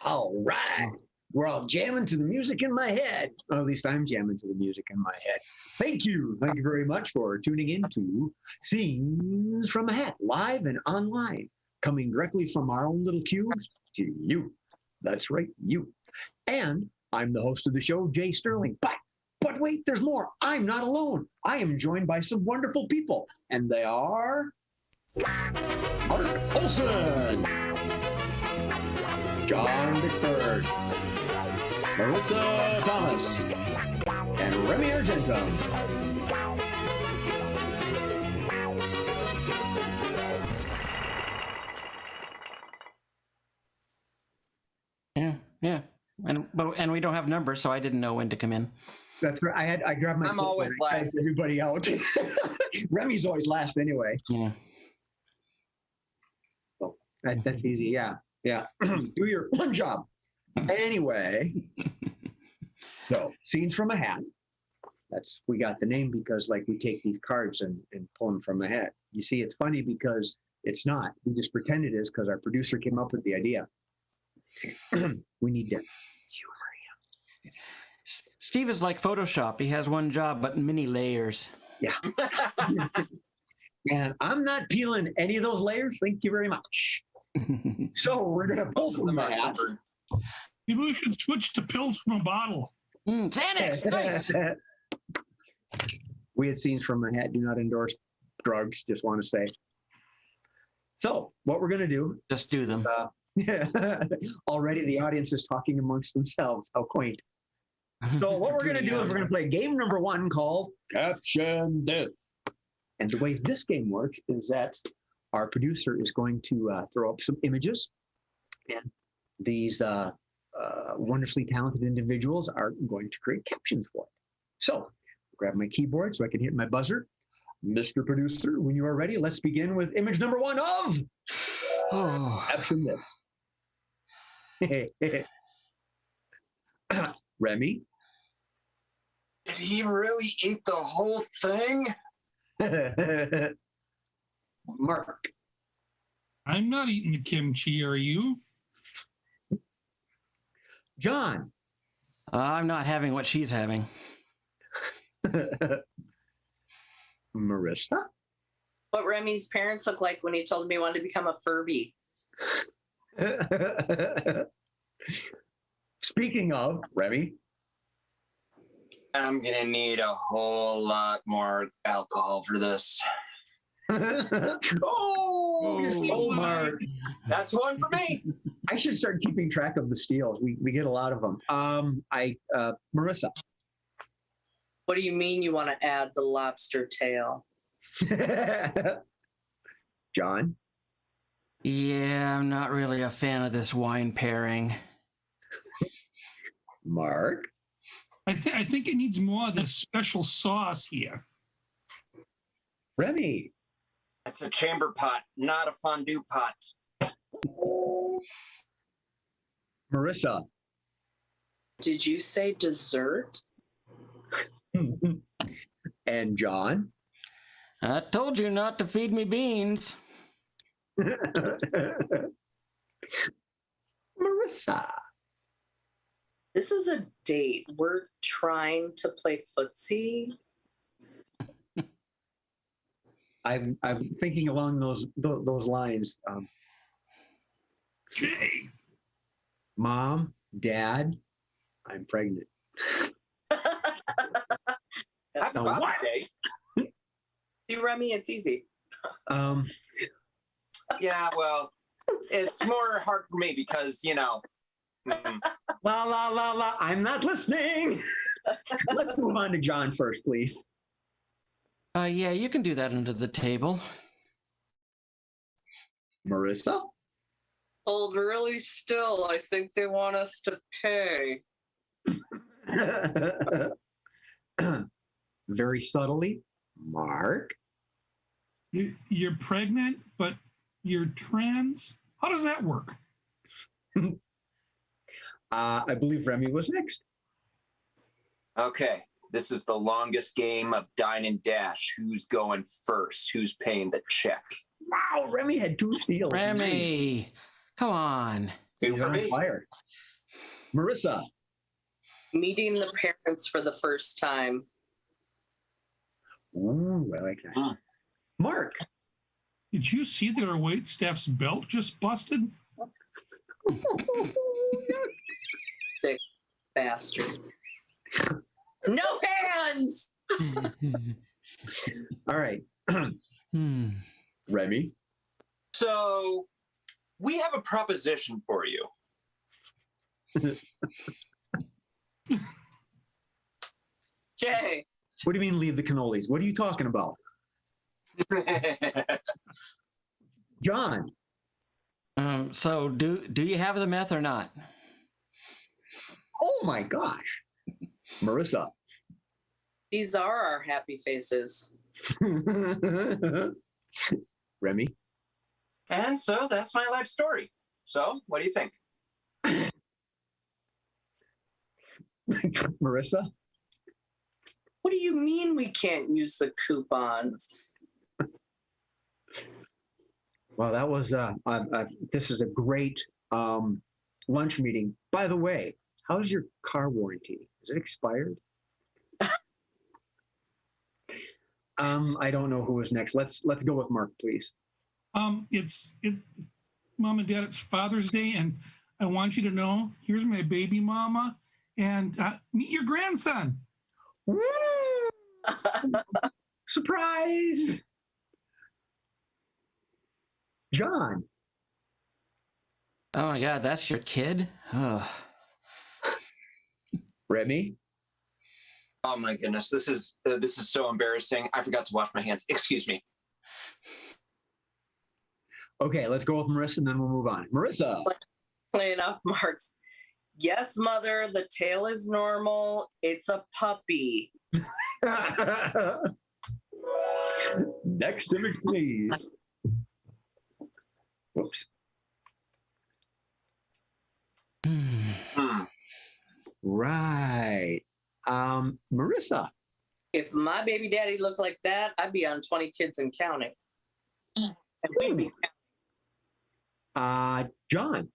All right. We're all jamming to the music in my head. Well, at least I'm jamming to the music in my head. Thank you. Thank you very much for tuning in to Scenes from a Hat, live and online, coming directly from our own little cubes to you. That's right, you. And I'm the host of the show, Jay Sterling. But wait, there's more. I'm not alone. I am joined by some wonderful people, and they are Mark Olson, John Bickford, Marissa Thomas, and Remy Argentum. Yeah. And we don't have numbers, so I didn't know when to come in. That's right. I grabbed my. I'm always last. Everybody out. Remy's always last anyway. Yeah. Oh, that's easy. Yeah. Do your one job. Anyway. So, Scenes from a Hat. We got the name because we take these cards and pull them from a hat. You see, it's funny because it's not. We just pretend it is because our producer came up with the idea. We need to humor him. Steve is like Photoshop. He has one job, but many layers. Yeah. And I'm not peeling any of those layers. Thank you very much. So we're going to pull from the hat. Maybe we should switch to pills from a bottle. Xanax, nice. We had Scenes from a Hat. Do not endorse drugs. Just want to say. So what we're going to do. Just do them. Already the audience is talking amongst themselves. How quaint. So what we're going to do is we're going to play game number 1 called Caption Death. And the way this game works is that our producer is going to throw up some images, and these wonderfully talented individuals are going to create captions for it. So grab my keyboard so I can hit my buzzer. Mr. Producer, when you are ready, let's begin with image number 1 of Caption This. Remy? Did he really eat the whole thing? Mark? I'm not eating the kimchi, are you? John? I'm not having what she's having. Marissa? What Remy's parents look like when he told me he wanted to become a Furby. Speaking of, Remy? I'm gonna need a whole lot more alcohol for this. Oh, Mark. That's one for me. I should start keeping track of the steals. We get a lot of them. Marissa. What do you mean you want to add the lobster tail? John? Yeah, I'm not really a fan of this wine pairing. Mark? I think it needs more of this special sauce here. Remy? It's a chamber pot, not a fondue pot. Marissa? Did you say dessert? And John? I told you not to feed me beans. Marissa? This is a date. We're trying to play footsie. I'm thinking along those lines. Jay. Mom, Dad, I'm pregnant. That's what? See, Remy, it's easy. Yeah, well, it's more hard for me because, La, la, la, la, I'm not listening. Let's move on to John first, please. Yeah, you can do that under the table. Marissa? Hold really still. I think they want us to pay. Very subtly, Mark? You're pregnant, but you're trans? How does that work? I believe Remy was next. Okay, this is the longest game of Dine and Dash. Who's going first? Who's paying the check? Wow, Remy had 2 steals. Remy, come on. He's on fire. Marissa. Meeting the parents for the first time. Ooh, I like that. Mark. Did you see that our wait staff's belt just busted? Sick bastard. No hands! All right. Remy. So we have a proposition for you. Jay. What do you mean leave the cannolis? What are you talking about? John. So do you have the meth or not? Oh my gosh. Marissa. These are our happy faces. Remy. And so that's my life story. So what do you think? Marissa. What do you mean we can't use the coupons? Well, that was this is a great lunch meeting. By the way, how's your car warranty? Is it expired? I don't know who was next. Let's go with Mark, please. It's Mom and Dad, it's Father's Day, and I want you to know, here's my baby mama, and meet your grandson. Woo! Surprise! John. Oh my God, that's your kid? Ugh. Remy. Oh my goodness, this is so embarrassing. I forgot to wash my hands. Excuse me. Okay, let's go with Marissa and then we'll move on. Marissa. Playing off Mark's. Yes, mother, the tail is normal. It's a puppy. Next image, please. Whoops. Right. Marissa. If my baby daddy looked like that, I'd be on 20 kids and counting. And we'd be John.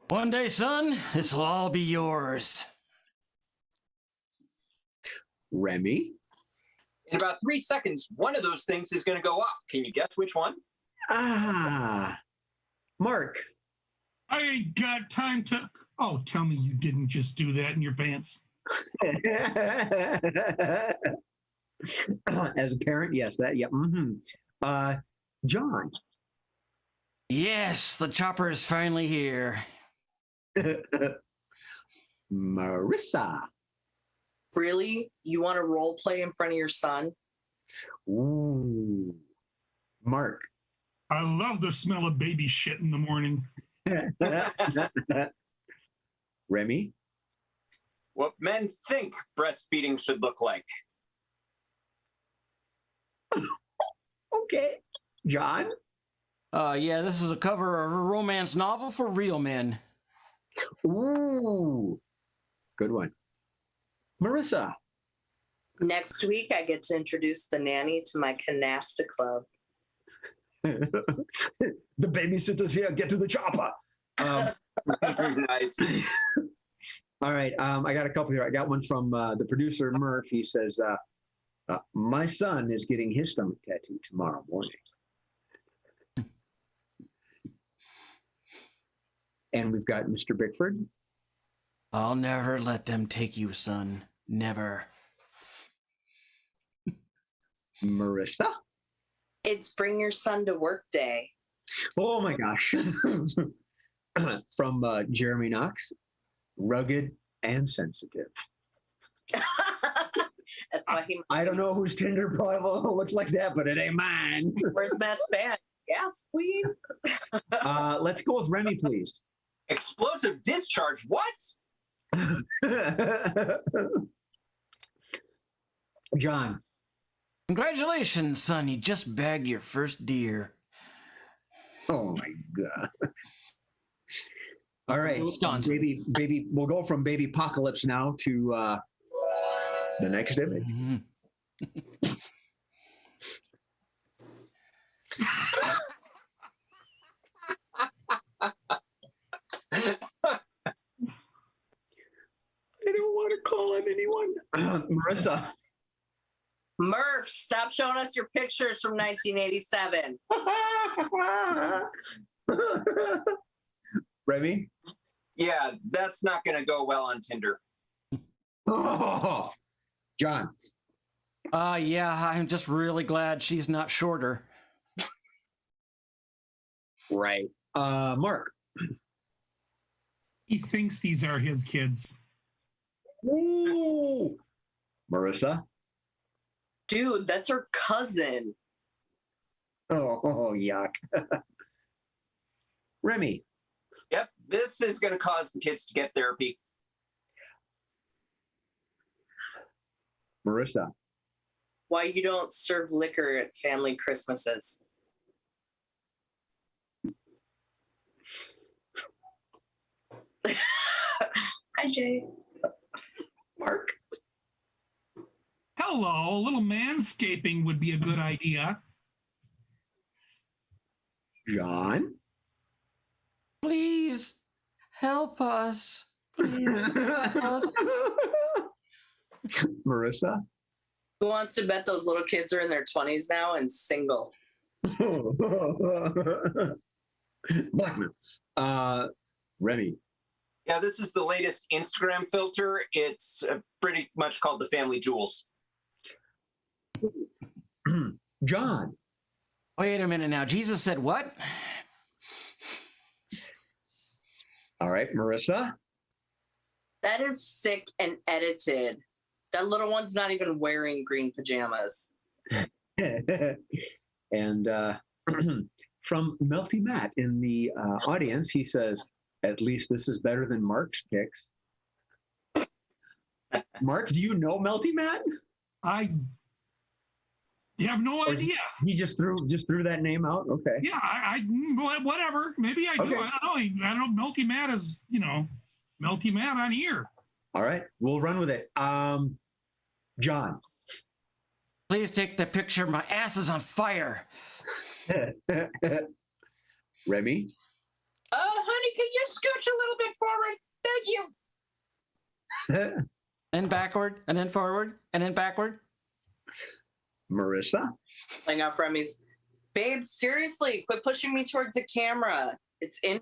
One day, son, this will all be yours. Remy. In about 3 seconds, one of those things is going to go off. Can you guess which one? Mark. I ain't got time to. Oh, tell me you didn't just do that in your pants. As a parent, yes, that, yeah. John. Yes, the chopper is finally here. Marissa. Really? You want to role play in front of your son? Ooh. Mark. I love the smell of baby shit in the morning. Remy. What men think breastfeeding should look like. Okay. John. Yeah, this is a cover of a romance novel for real men. Ooh. Good one. Marissa. Next week, I get to introduce the nanny to my canasta club. The babysitter's here. Get to the chopper. Nice. All right. I got a couple here. I got one from the producer, Murph. He says, my son is getting his stomach tattooed tomorrow morning. And we've got Mr. Bickford. I'll never let them take you, son. Never. Marissa. It's bring your son to work day. Oh my gosh. From Jeremy Knox. Rugged and sensitive. That's why he. I don't know whose Tinder profile looks like that, but it ain't mine. Where's Matt's band? Yes, queen. Let's go with Remy, please. Explosive discharge. What? John. Congratulations, son. You just bagged your first deer. Oh my God. All right. Wisconsin. Baby, we'll go from baby apocalypse now to the next image. Mm-hmm. don't want to call on anyone. Marissa. Murph, stop showing us your pictures from 1987. Remy. Yeah, that's not going to go well on Tinder. Oh, John. Yeah, I'm just really glad she's not shorter. Right. Mark. He thinks these are his kids. Ooh. Marissa. Dude, that's her cousin. Oh, yuck. Remy. Yep, this is going to cause the kids to get therapy. Marissa. Why you don't serve liquor at family Christmases? Hi, Jay. Mark. Hello, a little manscaping would be a good idea. John. Please help us. Please help us. Marissa. Who wants to bet those little kids are in their 20s now and single? Blackman. Remy. Yeah, this is the latest Instagram filter. It's pretty much called the Family Jewels. John. Wait a minute now. Jesus said what? All right, Marissa. That is sick and edited. That little one's not even wearing green pajamas. And from Melty Matt in the audience, he says, at least this is better than Mark's picks. Mark, do you know Melty Matt? I have no idea. He just threw that name out? Okay. Yeah, I whatever. Maybe I do. Okay. I don't know. I don't know. Melty Matt is, Melty Matt on here. All right, we'll run with it. John. Please take the picture. My ass is on fire. Remy. Honey, can you scooch a little bit forward? Thank you. And backward, and then forward, and then backward. Marissa. Hang up, Remy's. Babe, seriously, quit pushing me towards the camera. It's in.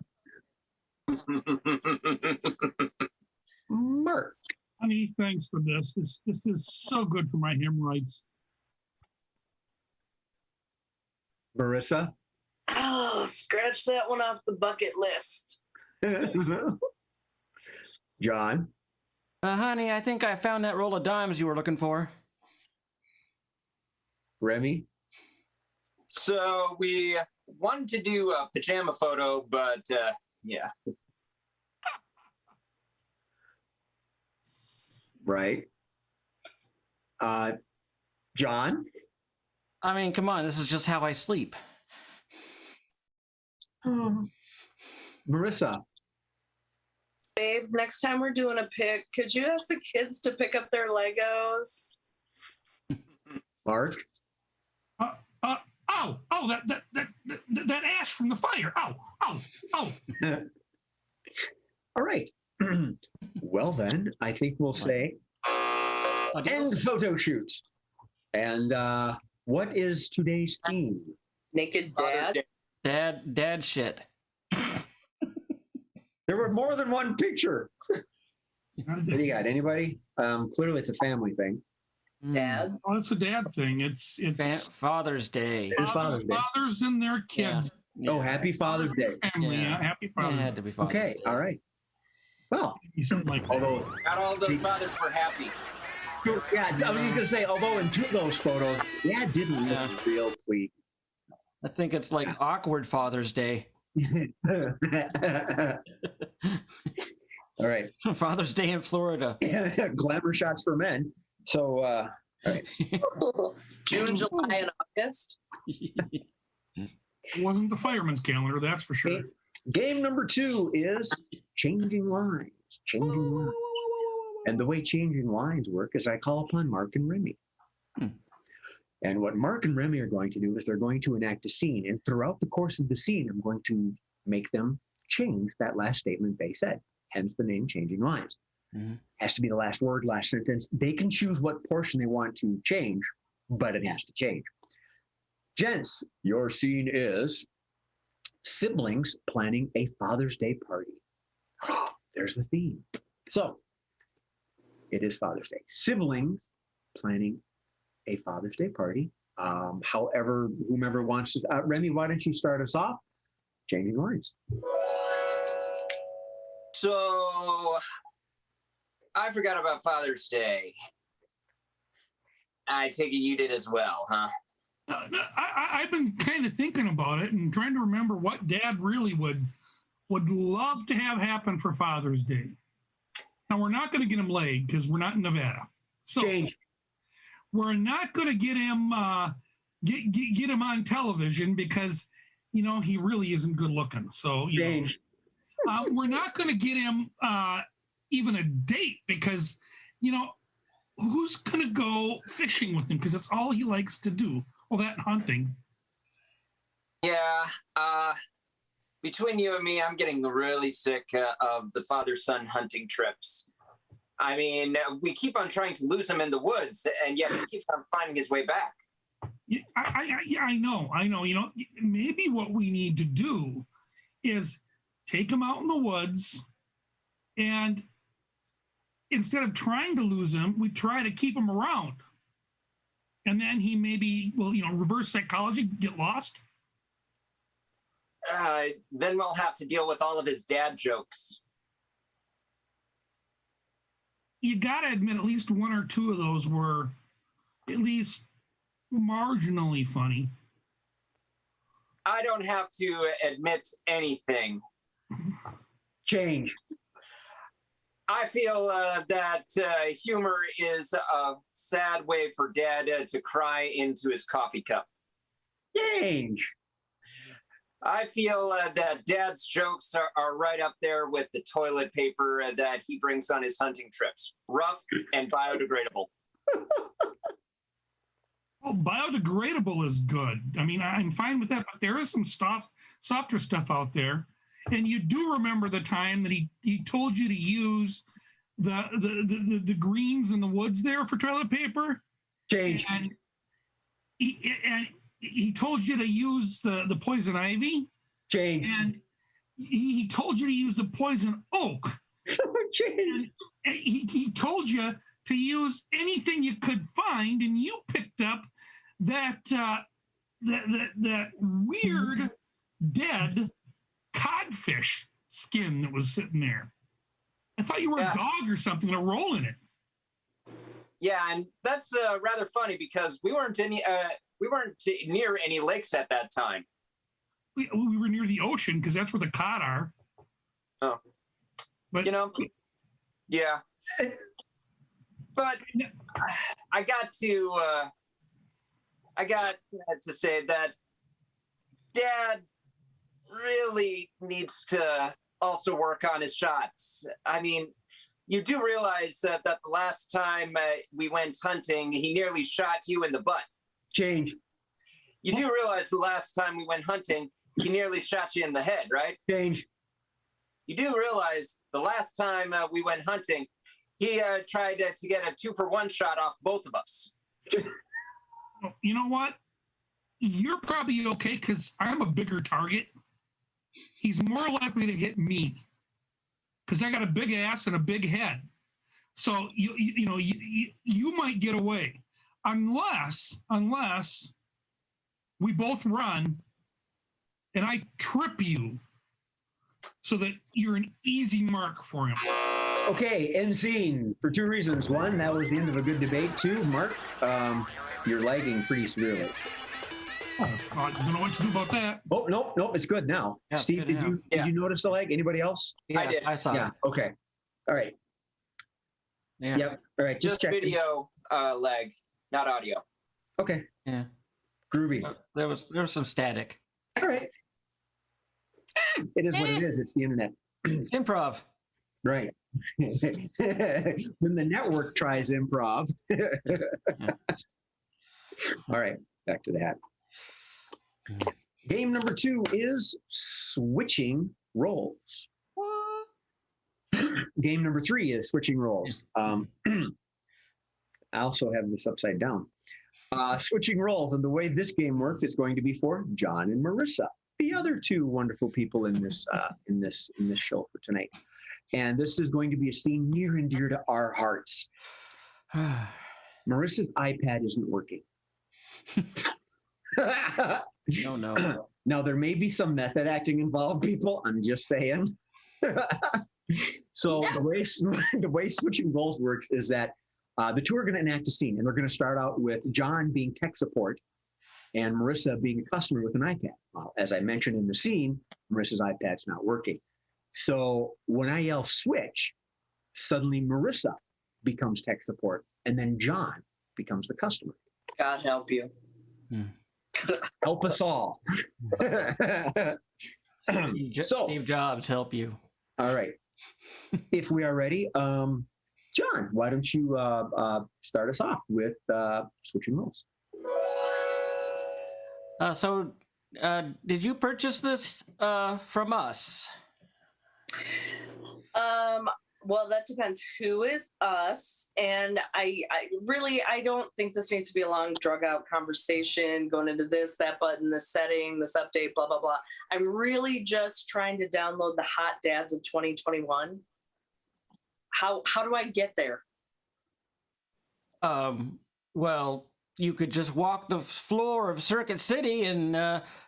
Mark. Honey, thanks for this. This is so good for my hemorrhoids. Marissa. Oh, scratch that one off the bucket list. John. Honey, I think I found that roll of dimes you were looking for. Remy. So we wanted to do a pajama photo, but yeah. Right. John. I mean, come on, this is just how I sleep. Marissa. Babe, next time we're doing a pic, could you ask the kids to pick up their Legos? Mark. That ash from the fire. Ow. All right. Well, then, I think we'll say end photo shoots. And what is today's theme? Naked Father's dad? Day. Dad shit. There were more than one picture. What do you got? Anybody? Clearly, it's a family thing. Dad? Oh, it's a dad thing. It's Father's Day. It is Father's Day. fathers and their kids. Oh, happy Father's Day. Family, Yeah. happy It Father's had to be Father's Okay, Day. all right. Well, Day. Something like that. although, Not all those fathers were happy. yeah, I was just going to say, although in two of those photos, Dad didn't Yeah. look real pleased. I think it's like awkward Father's Day. All right. Father's Day in Florida. Glamour shots for men. So, all right. June, July, and August? It wasn't the fireman's calendar, that's for sure. Game number 2 is changing lines. Changing lines. And the way changing lines work is I call upon Mark and Remy. And what Mark and Remy are going to do is they're going to enact a scene. And throughout the course of the scene, I'm going to make them change that last statement they said, hence the name Changing Lines. Has to be the last word, last sentence. They can choose what portion they want to change, but it has to change. Gents, your scene is siblings planning a Father's Day party. There's the theme. So it is Father's Day. Siblings planning a Father's Day party. However, whomever wants to. Remy, why don't you start us off? Changing lines. So I forgot about Father's Day. I take it you did as well, huh? I've been kind of thinking about it and trying to remember what Dad really would love to have happen for Father's Day. Now, we're not going to get him laid because we're not in Nevada. So Change. we're not going to get him get him on television because, you know, he really isn't good looking. So, Change. We're not going to get him even a date because, you know, who's going to go fishing with him? Because that's all he likes to do. Well, that and hunting. Yeah. Between you and me, I'm getting really sick of the father-son hunting trips. I mean, we keep on trying to lose him in the woods, and yet he keeps on finding his way back. Yeah, I know. You know, maybe what we need to do is take him out in the woods, and instead of trying to lose him, we try to keep him around. And then he maybe will, you know, reverse psychology, get lost. Then we'll have to deal with all of his dad jokes. You got to admit, at least one or two of those were at least marginally funny. I don't have to admit anything. Change. I feel that humor is a sad way for Dad to cry into his coffee cup. Change. I feel that Dad's jokes are right up there with the toilet paper that he brings on his hunting trips. Rough and biodegradable. Well, biodegradable is good. I mean, I'm fine with that, but there is some softer stuff out there. And you do remember the time that he told you to use the greens in the woods there for toilet paper? Change. And he told you to use the poison ivy. Change. And he told you to use the poison oak. Change. And he told you to use anything you could find, and you picked up that weird dead codfish skin that was sitting there. I thought you were a dog or something to roll in it. Yeah, and that's rather funny because we weren't near any lakes at that time. We were near the ocean because that's where the cod are. Oh, but you know, yeah. But I got to say that Dad really needs to also work on his shots. I mean, you do realize that the last time we went hunting, he nearly shot you in the butt. Change. You do realize the last time we went hunting, he nearly shot you in the head, right? Change. You do realize the last time we went hunting, he tried to get a 2-for-1 shot off both of us. You know what? You're probably okay because I'm a bigger target. He's more likely to hit me because I got a big ass and a big head. So you might get away unless we both run and I trip you so that you're an easy mark for him. Okay, end scene for two reasons. One, that was the end of a good debate. Two, Mark, you're lagging pretty severely. Oh, I don't know what to do about that. Oh, nope, it's good now. Yeah, Steve, did you notice the lag? Anybody else? Yeah, I did. I saw Yeah, it. okay. All right. Yeah. Yep. All right, just check. video lag, not audio. Okay, Yeah. groovy. There was some static. All right. It is what it is. It's the internet. Improv. Right. When the network tries improv. All right, back to that. Game number 2 is switching roles. What? Game number 3 is switching roles. I also have this upside down. Switching roles, and the way this game works, it's going to be for John and Marissa, the other 2 wonderful people in this show for tonight. And this is going to be a scene near and dear to our hearts. Marissa's iPad isn't working. No. Now, there may be some method acting involved, people. I'm just saying. So the way switching roles works is that the 2 are going to enact a scene, and they're going to start out with John being tech support and Marissa being a customer with an iPad. Well, as I mentioned in the scene, Marissa's iPad's not working. So when I yell switch, suddenly Marissa becomes tech support, and then John becomes the customer. God help you. Help us all. Steve Jobs help you. All right. If we are ready, John, why don't you start us off with switching roles? Did you purchase this from us? Well, that depends who is us. And I don't think this needs to be a long drug out conversation going into this, that button, this setting, this update, blah, blah, blah. I'm really just trying to download the hot dads of 2021. How do I get there? Well, you could just walk the floor of Circuit City and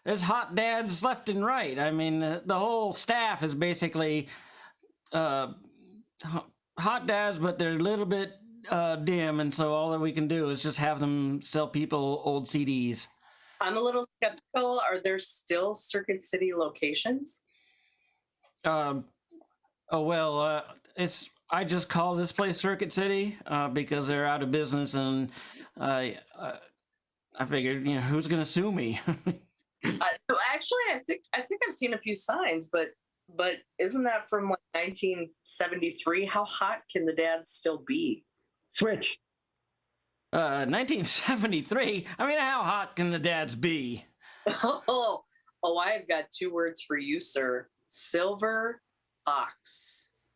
there's hot dads left and right. I mean, the whole staff is basically hot dads, but they're a little bit dim, and so all that we can do is just have them sell people old CDs. I'm a little skeptical. Are there still Circuit City locations? I just call this place Circuit City because they're out of business, and I figured, who's going to sue me? Actually, I think I've seen a few signs, but isn't that from like 1973? How hot can the dads still be? Switch. 1973? I mean, how hot can the dads be? Oh, I've got 2 words for you, sir. Silver ox.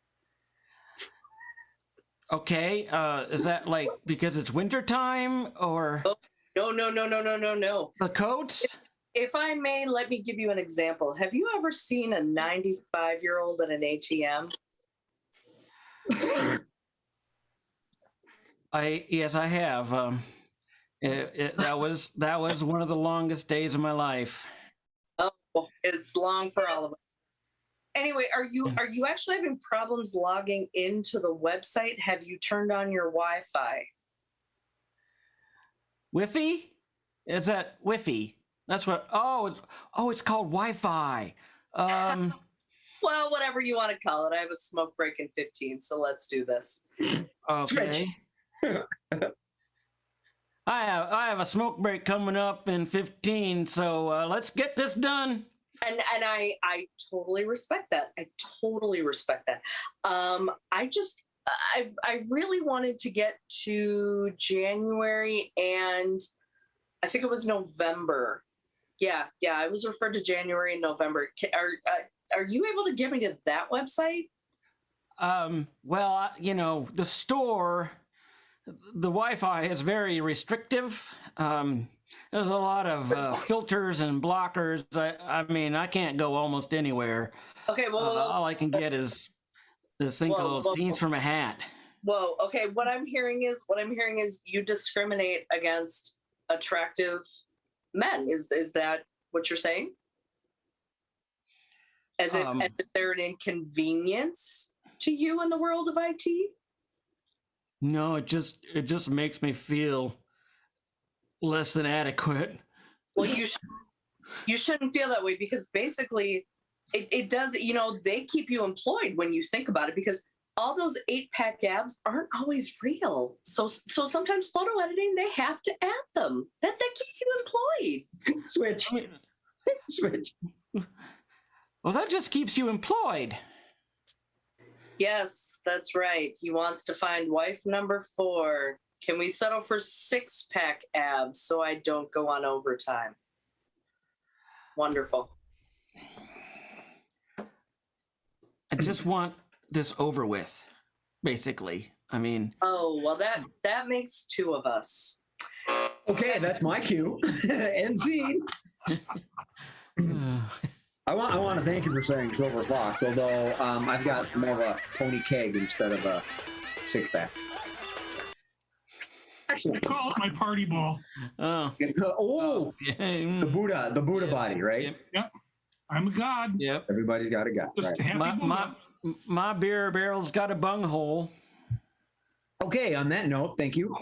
Okay, is that like because it's wintertime or? Oh, no. The coats? If I may, let me give you an example. Have you ever seen a 95-year-old at an ATM? Yes, I have. That was one of the longest days of my life. Oh, it's long for all of us. Anyway, are you actually having problems logging into the website? Have you turned on your Wi-Fi? Wi-Fi? Is that Wi-Fi? That's what. It's called Wi-Fi. Well, whatever you want to call it. I have a smoke break in 15, so let's do this. Okay. I have a smoke break coming up in 15, so let's get this done. And I totally respect that. I really wanted to get to January, and I think it was November. Yeah, I was referred to January and November. Are you able to get me to that website? Well, the store, the Wi-Fi is very restrictive. There's a lot of filters and blockers. I mean, I can't go almost anywhere. Okay, well, all I can get is this thing called Scenes from a Hat. Whoa, okay. What I'm hearing is you discriminate against attractive men. Is that what you're saying? As if they're an inconvenience to you in the world of IT? No, it just makes me feel less than adequate. Well, you shouldn't feel that way, because basically it does, they keep you employed when you think about it, because all those 8-pack abs aren't always real. So sometimes photo editing, they have to add them. That keeps you employed. Switch. Well, that just keeps you employed. Yes, that's right. He wants to find wife number 4. Can we settle for 6-pack abs so I don't go on overtime? Wonderful. I just want this over with, basically. I mean, Oh, well, that makes two of us. Okay, that's my cue. End scene. I want to thank you for saying silver fox, although I've got more of a pony keg instead of a six pack. I Excellent. call it my party ball. oh, Oh, yeah, the Buddha body, right? Yep. I'm a god. Yep. Everybody's got a guy. Just Right. a happy Buddha. My beer barrel's got a bunghole. Okay, on that note, thank you.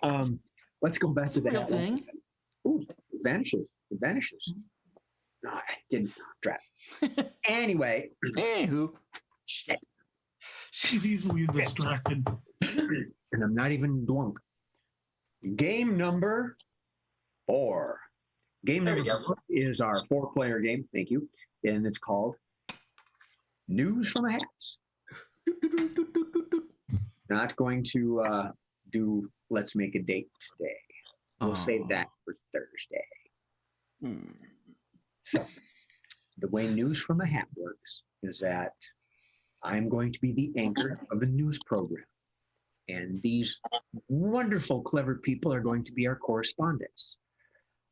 Let's go back to the Real hat. thing. Ooh, it vanishes. It vanishes. No, I didn't drop. Anyway, Anywho. shit. She's easily distracted. And I'm not even drunk. Game number 4. Game There number you go. 4 is our 4-player game. Thank you. And it's called News from a Hats. Not going to do Let's Make a Date today. We'll save that for Thursday. Hmm. So, the way News from a Hat works is that I'm going to be the anchor of the news program. And these wonderful, clever people are going to be our correspondents.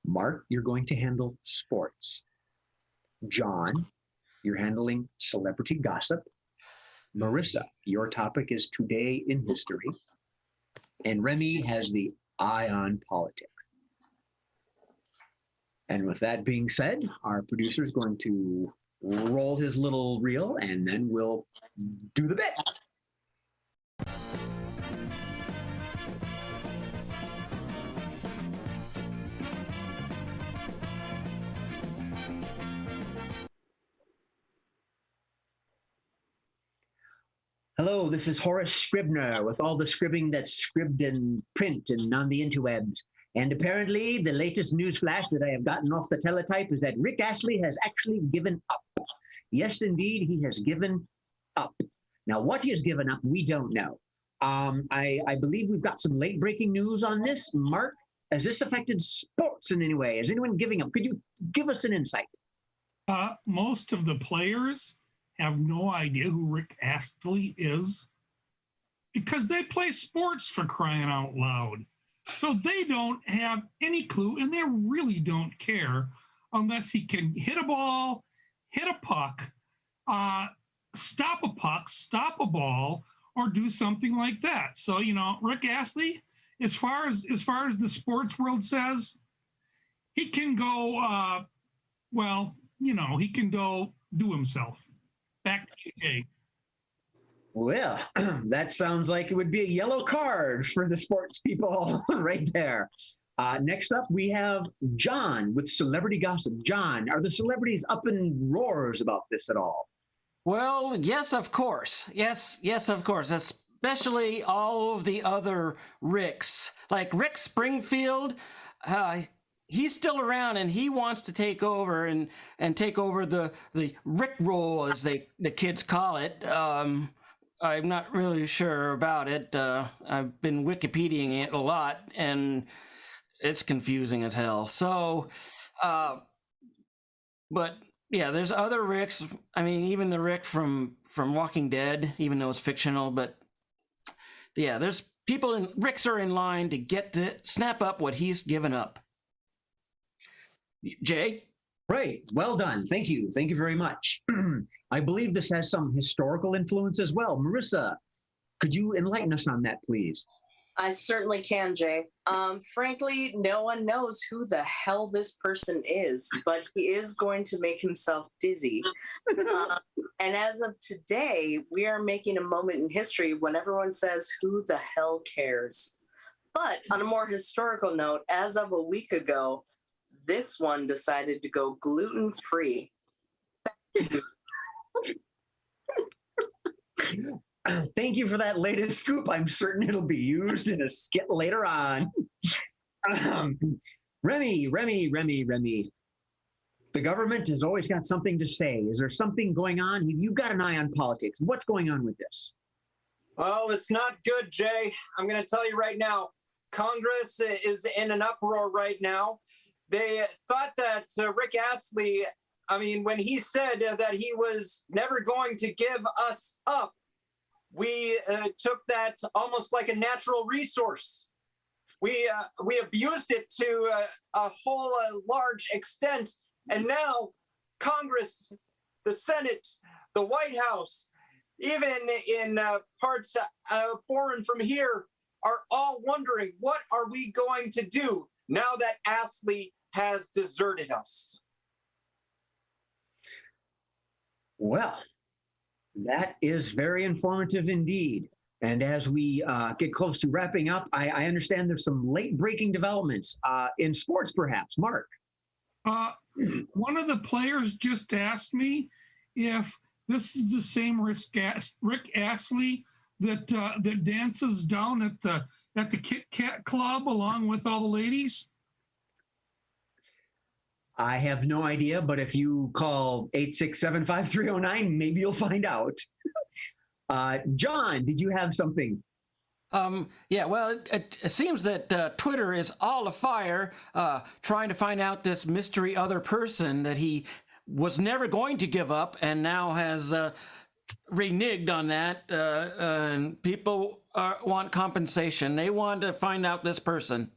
Mark, you're going to handle sports. John, you're handling celebrity gossip. Marissa, your topic is today in history. And Remy has the eye on politics. And with that being said, our producer is going to roll his little reel and then we'll do the bit. Hello, this is Horace Scribner with all the scribbing that's scribed in print and on the interwebs. And apparently the latest news flash that I have gotten off the teletype is that Rick Astley has actually given up. Yes, indeed, he has given up. Now, what he has given up, we don't know. I believe we've got some late breaking news on this. Mark, has this affected sports in any way? Is anyone giving up? Could you give us an insight? Most of the players have no idea who Rick Astley is because they play sports, for crying out loud. So they don't have any clue and they really don't care unless he can hit a ball, hit a puck, stop a puck, stop a ball, or do something like that. So, Rick Astley, as far as the sports world says, he can go, he can go do himself. Back to you, Jay. Well, that sounds like it would be a yellow card for the sports people right there. Next up, we have John with celebrity gossip. John, are the celebrities up in roars about this at all? Well, yes, of course. Yes, of course. Especially all of the other Ricks. Like Rick Springfield, he's still around and he wants to take over and take over the Rick roll, as the kids call it. I'm not really sure about it. I've been Wikipediaing it a lot and it's confusing as hell. So, but yeah, there's other Ricks. I mean, even the Rick from Walking Dead, even though it's fictional, but yeah, there's people Ricks are in line to snap up what he's given up. Jay? Right. Well done. Thank you. Thank you very much. I believe this has some historical influence as well. Marissa, could you enlighten us on that, please? I certainly can, Jay. Frankly, no one knows who the hell this person is, but he is going to make himself dizzy. And as of today, we are making a moment in history when everyone says, who the hell cares? But on a more historical note, as of a week ago, this one decided to go gluten-free. Thank you for that latest scoop. I'm certain it'll be used in a skit later on. Remy. The government has always got something to say. Is there something going on? You've got an eye on politics. What's going on with this? Well, it's not good, Jay. I'm going to tell you right now. Congress is in an uproar right now. They thought that Rick Astley, when he said that he was never going to give us up, We took that almost like a natural resource. We abused it to a whole large extent, and now Congress, the Senate, the White House, even in parts foreign from here, are all wondering, what are we going to do now that Astley has deserted us? Well, that is very informative indeed. And as we get close to wrapping up, I understand there's some late-breaking developments in sports, perhaps. Mark. One of the players just asked me if this is the same Rick Astley that dances down at the Kit Kat Club along with all the ladies. I have no idea, but if you call 867-5309, maybe you'll find out. John, did you have something? Yeah, well, it seems that Twitter is all afire trying to find out this mystery other person that he was never going to give up and now has reneged on that. And people want compensation. They want to find out this person.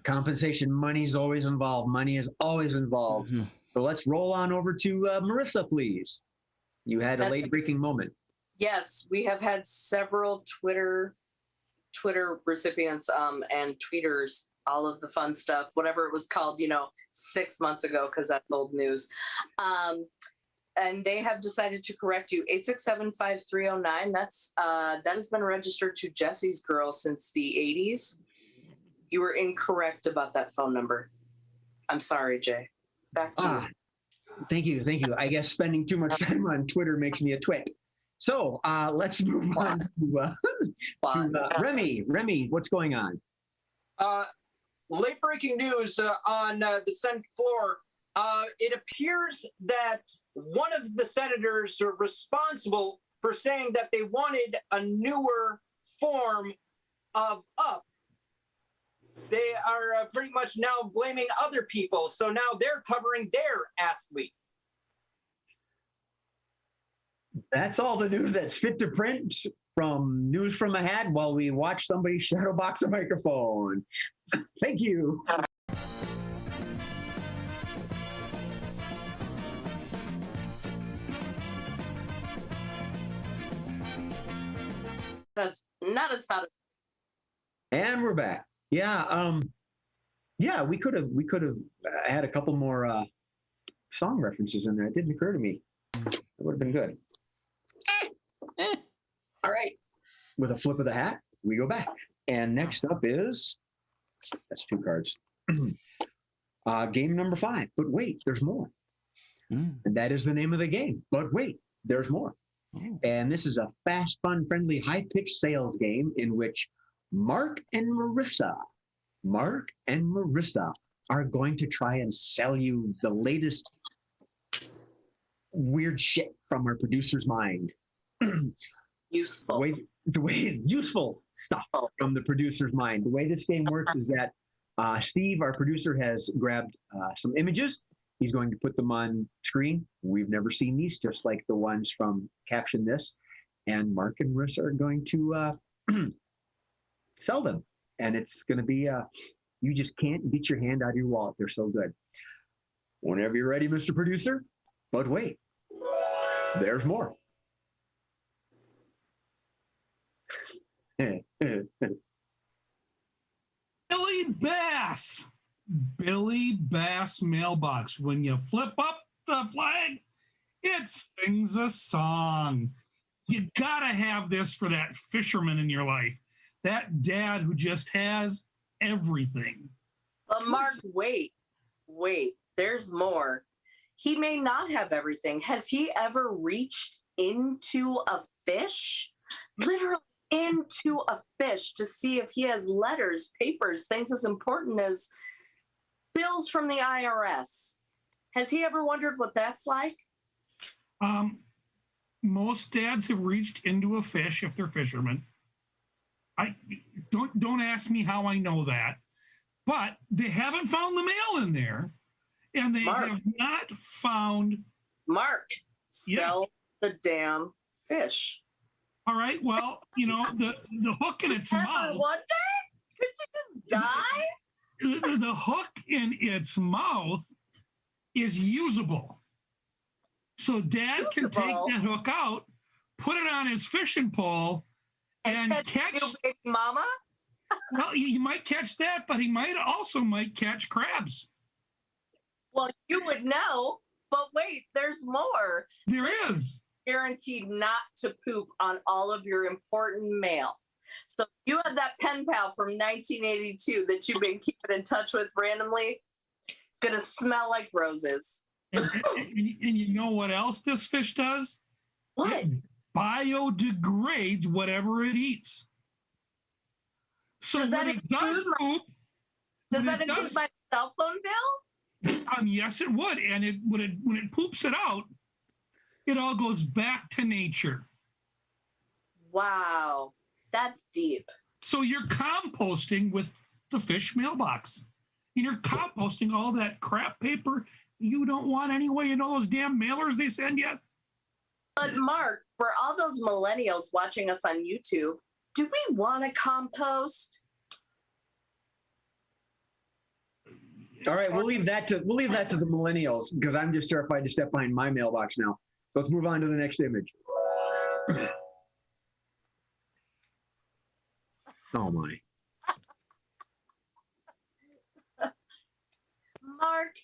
Compensation, money's always involved. Money is always involved. Mm-hmm. So let's roll on over to Marissa, please. You had a late-breaking moment. Yes, we have had several Twitter recipients and tweeters, all of the fun stuff, whatever it was called, 6 months ago, because that's old news. And they have decided to correct you. 867-5309. That has been registered to Jesse's Girl since the 80s. You were incorrect about that phone number. I'm sorry, Jay. Back to you. Thank you. I guess spending too much time on Twitter makes me a twit. So let's move on to Remy. Remy, what's going on? Late breaking news on the Senate floor. It appears that one of the senators are responsible for saying that they wanted a newer form of up. They are pretty much now blaming other people. So now they're covering their Astley. That's all the news that's fit to print from News from a Hat while we watch somebody shadowbox a microphone. Thank you. That's not as hot. And we're back. Yeah, we could have had a couple more song references in there. It didn't occur to me. It would have been good. All right. With a flip of the hat, we go back. And next up is, that's 2 cards. Game number 5. But wait, there's more. And that is the name of the game. But wait, there's more. And this is a fast, fun, friendly, high-pitched sales game in which Mark and Marissa are going to try and sell you the latest weird shit from our producer's mind. Useful. The way useful stuff from the producer's mind. The way this game works is that Steve, our producer, has grabbed some images. He's going to put them on screen. We've never seen these, just like the ones from Caption This. And Mark and Marissa are going to sell them. And it's going to be, you just can't get your hand out of your wallet. They're so good. Whenever you're ready, Mr. Producer. But wait, there's more. Billy Bass mailbox. When you flip up the flag, it sings a song. You gotta have this for that fisherman in your life, that dad who just has everything. But Mark, wait, there's more. He may not have everything. Has he ever reached into a fish? Literally into a fish to see if he has letters, papers, things as important as bills from the IRS. Has he ever wondered what that's like? Most dads have reached into a fish if they're fishermen. I don't ask me how I know that, but they haven't found the mail in there, and they have not found. Mark, sell the damn fish. All right. Well, the hook in its Ever mouth. wondered? Could you just die? The hook in its mouth is usable. So Dad can take Usable? that hook out, put it on his fishing pole, and catch. You big mama? Well, he might catch that, but he might catch crabs. Well, you would know. But wait, there's more. There is. Guaranteed not to poop on all of your important mail. So you have that pen pal from 1982 that you've been keeping in touch with randomly. Gonna smell like roses. And you know what else this fish does? What? It biodegrades whatever it eats. So Does that when it does include poop, Does that include my cell phone bill? yes, it would. And when it poops it out, it all goes back to nature. Wow, that's deep. So you're composting with the fish mailbox. And you're composting all that crap paper you don't want anyway. You know those damn mailers they send you? But Mark, for all those millennials watching us on YouTube, do we want to compost? All right, we'll leave that to the millennials because I'm just terrified to step behind my mailbox now. So let's move on to the next image. Oh my. Mark,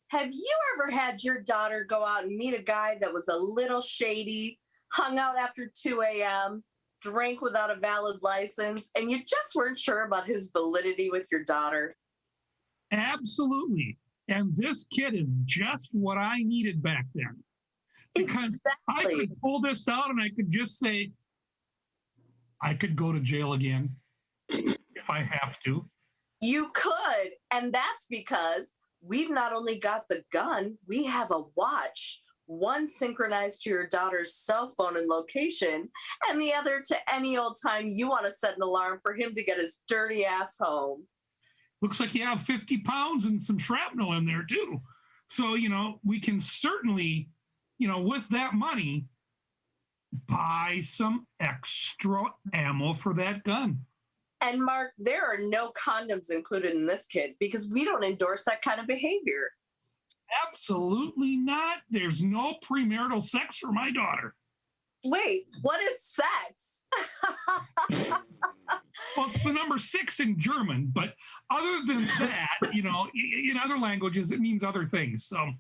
have you ever had your daughter go out and meet a guy that was a little shady, hung out after 2 a.m., drank without a valid license, and you just weren't sure about his validity with your daughter? Absolutely. And this kid is just what I needed back then. Because I could pull this out and I could just say, I could go to jail again if I have to. You could. And that's because we've not only got the gun, we have a watch. One synchronized to your daughter's cell phone and location, and the other to any old time you want to set an alarm for him to get his dirty ass home. Looks like you have 50 pounds and some shrapnel in there too. So, we can certainly, with that money, buy some extra ammo for that gun. And Mark, there are no condoms included in this kit because we don't endorse that kind of behavior. Absolutely not. There's no premarital sex for my daughter. Wait, what is sex? Well, it's the number 6 in German, but other than that, in other languages, it means other things. So,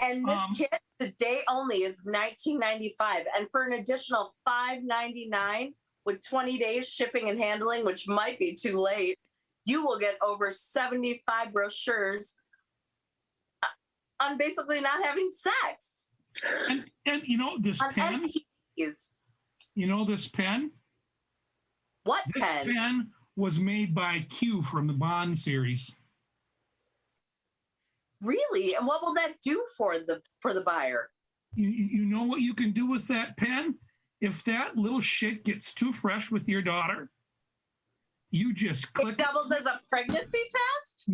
and this kit today only is $19.95, and for an additional $5.99 with 20 days shipping and handling, which might be too late, you will get over 75 brochures on basically not having sex. And this on pen. STDs. This pen. What this pen? Pen was made by Q from the Bond series. Really? And what will that do for the buyer? You know what you can do with that pen? If that little shit gets too fresh with your daughter, you just click. It doubles as a pregnancy test?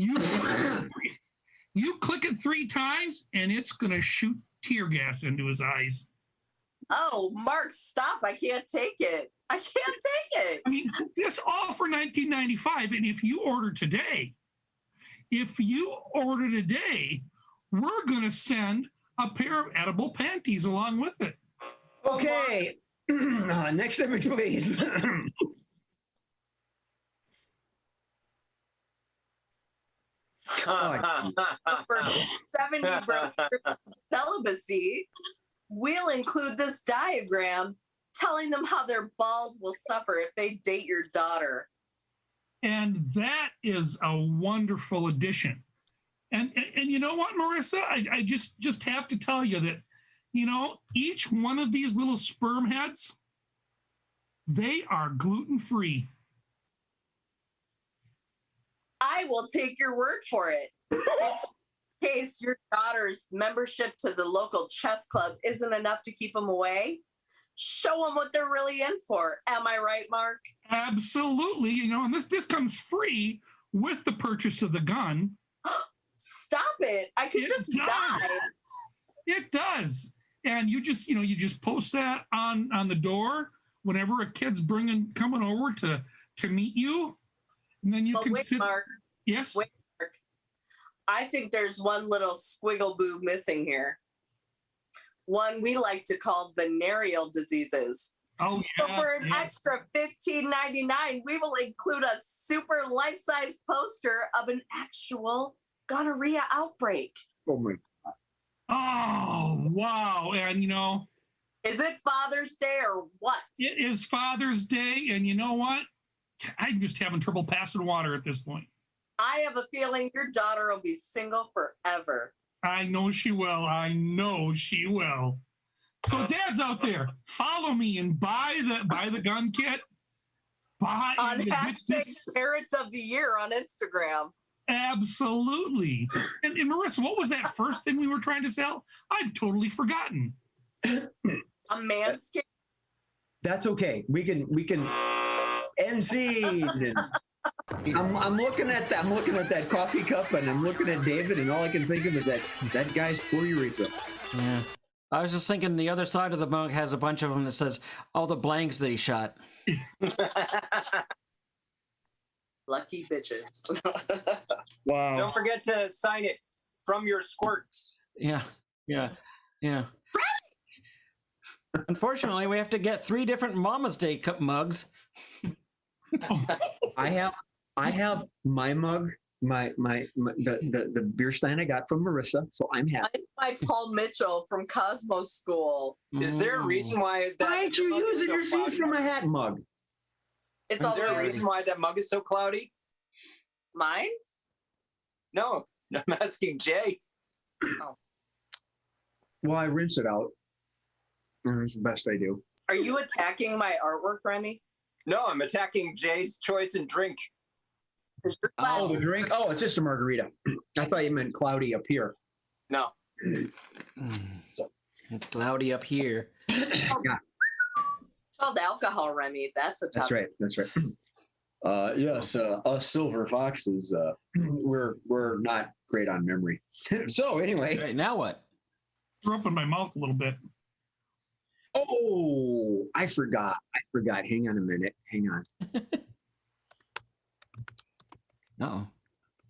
You click it 3 times and it's going to shoot tear gas into his eyes. Oh, Mark, stop. I can't take it. I can't take it. I mean, this all for $19.95. And if you order today, we're going to send a pair of edible panties along with it. Okay. Next image, please. For 70 brochures of celibacy, we'll include this diagram telling them how their balls will suffer if they date your daughter. And that is a wonderful addition. And you know what, Marissa? I just have to tell you that, each one of these little sperm heads, they are gluten-free. I will take your word for it. In case your daughter's membership to the local chess club isn't enough to keep them away, show them what they're really in for. Am I right, Mark? Absolutely. And this comes free with the purchase of the gun. Stop it. I could just die. It does. And you just post that on the door whenever a kid's coming over to meet you, and then you But can wait, sit. Mark. Yes. Wait, Mark. I think there's one little squiggle boo missing here. One we like to call venereal diseases. Oh, So yes, for an yes. extra $15.99, we will include a super life-size poster of an actual gonorrhea outbreak. Oh my. Oh, wow. And, Is it Father's Day or what? it is Father's Day. And you know what? I'm just having trouble passing water at this point. I have a feeling your daughter will be single forever. I know she will. I know she will. So dads out there, follow me and buy the gun kit. Buy On get hashtag this. Parents of the Year on Instagram. Absolutely. And Marissa, what was that first thing we were trying to sell? I've totally forgotten. A manscape. That's okay. We can end scene. I'm looking at that. I'm looking at that coffee cup, and I'm looking at David, and all I can think of is that guy's poor urethra. Yeah. I was just thinking the other side of the mug has a bunch of them that says all the blanks that he shot. Lucky bitches. Wow. Don't forget to sign it from your squirts. Yeah. Unfortunately, we have to get 3 different Mama's Day cup mugs. I have my mug, the beer stein I got from Marissa, so I'm happy. Mine's by Paul Mitchell from Cosmos School. Is there a reason why that? Why aren't you mug is using so your seat cloudy? from a hat mug? It's Is all there a really reason why that mug is so cloudy? mine. No, I'm asking Jay. Well, I rinse it out. It's the best I do. Are you attacking my artwork, Remy? No, I'm attacking Jay's choice in drink. Is your Oh, the glass- drink? Oh, it's just a margarita. I thought you meant cloudy up here. No, It's cloudy up here. called alcohol, Remy. That's a tough. That's right. That's right. Yes, us silver foxes, we're not great on memory. So anyway, Right, now what? Threw up in my mouth a little bit. oh, I forgot. Hang on a minute. Hang on. Uh-oh.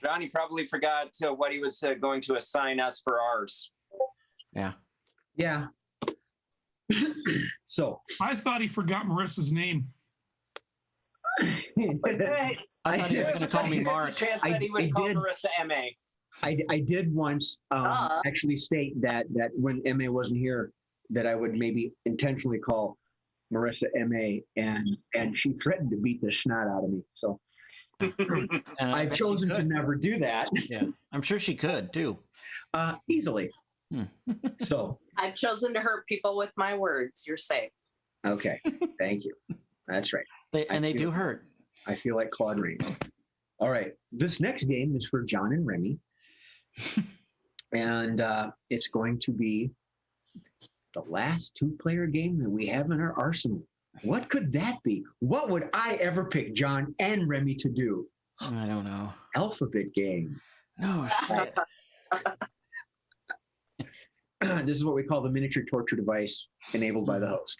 Johnny probably forgot what he was going to assign us for ours. Yeah. Yeah. So I thought he forgot Marissa's name. Hey, I thought he was there's going to call me 50-50 Mark. chance that he I would call did. Marissa M.A. I did once Ah. actually state that when MA wasn't here, that I would maybe intentionally call Marissa MA, and she threatened to beat the snot out of me. So And I I've bet she chosen to could. never do that Yeah, I'm sure she could too. easily. Hmm. So I've chosen to hurt people with my words. You're safe. okay, thank you. That's right. They do hurt. I feel like Claude Rain. All right, this next game is for John and Remy, and it's going to be the last 2-player game that we have in our arsenal. What could that be? What would I ever pick John and Remy to do? I don't know. Alphabet game. No shit. This is what we call the miniature torture device enabled by the host.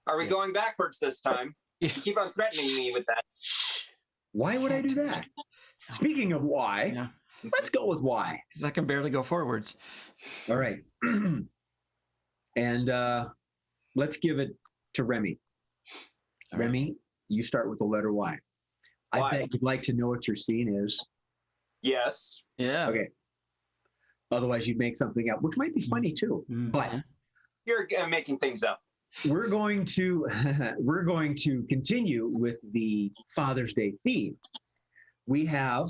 Are we going backwards this time? You Yeah. keep on threatening me with that. Why would I do that? Speaking of why, Yeah. let's go with why. Because I can barely go forwards. All right. And let's give it to Remy. All right. Remy, you start with the letter Y. I Y. bet you'd like to know what your scene is. Yes. Yeah. Okay. Otherwise, you'd make something up, which might be funny too. Mhm. But You're making things up. we're going to continue with the Father's Day theme. We have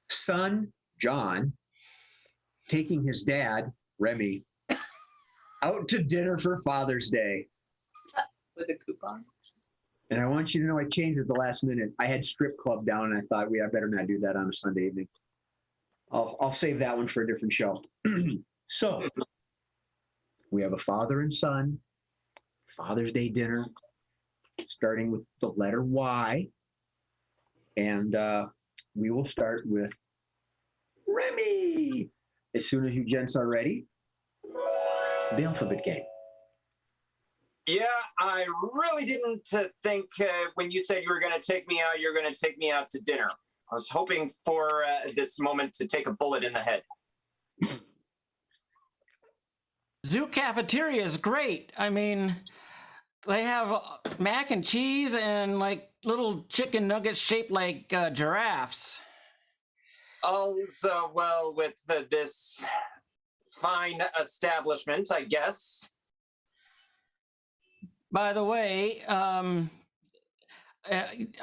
son John taking his dad Remy out to dinner for Father's Day. With a coupon. And I want you to know I changed at the last minute. I had strip club down, and I thought I better not do that on a Sunday evening. I'll save that one for a different show. So we have a father and son Father's Day dinner, starting with the letter Y, and we will start with Remy. As soon as you gents are ready, the alphabet game. Yeah, I really didn't think when you said you were going to take me out, you're going to take me out to dinner. I was hoping for this moment to take a bullet in the head. Zoo cafeteria is great. I mean, they have mac and cheese and like little chicken nuggets shaped like giraffes. All's well with this fine establishment, I guess. By the way, I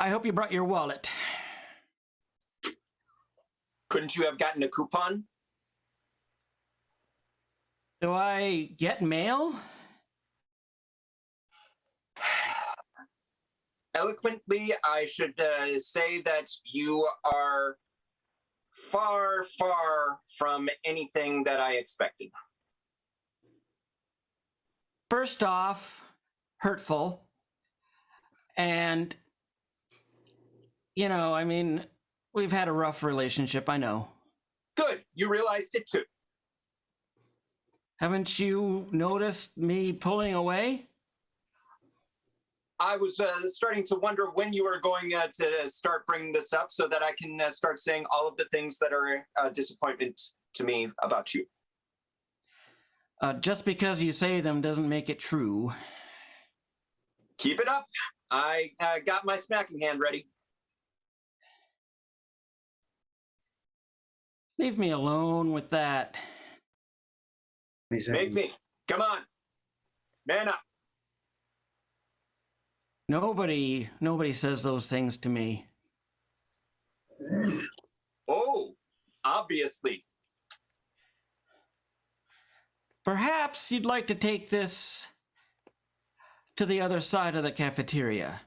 hope you brought your wallet. Couldn't you have gotten a coupon? Do I get mail? Eloquently, I should say that you are far, far from anything that I expected. First off, hurtful. And, you know, I mean, we've had a rough relationship, I know. Good, you realized it too. Haven't you noticed me pulling away? I was starting to wonder when you were going to start bringing this up so that I can start saying all of the things that are a disappointment to me about you. Just because you say them doesn't make it true. Keep it up. I got my smacking hand ready. Leave me alone with that. Make me. Come on. Man up. Nobody says those things to me. Oh, obviously. Perhaps you'd like to take this to the other side of the cafeteria.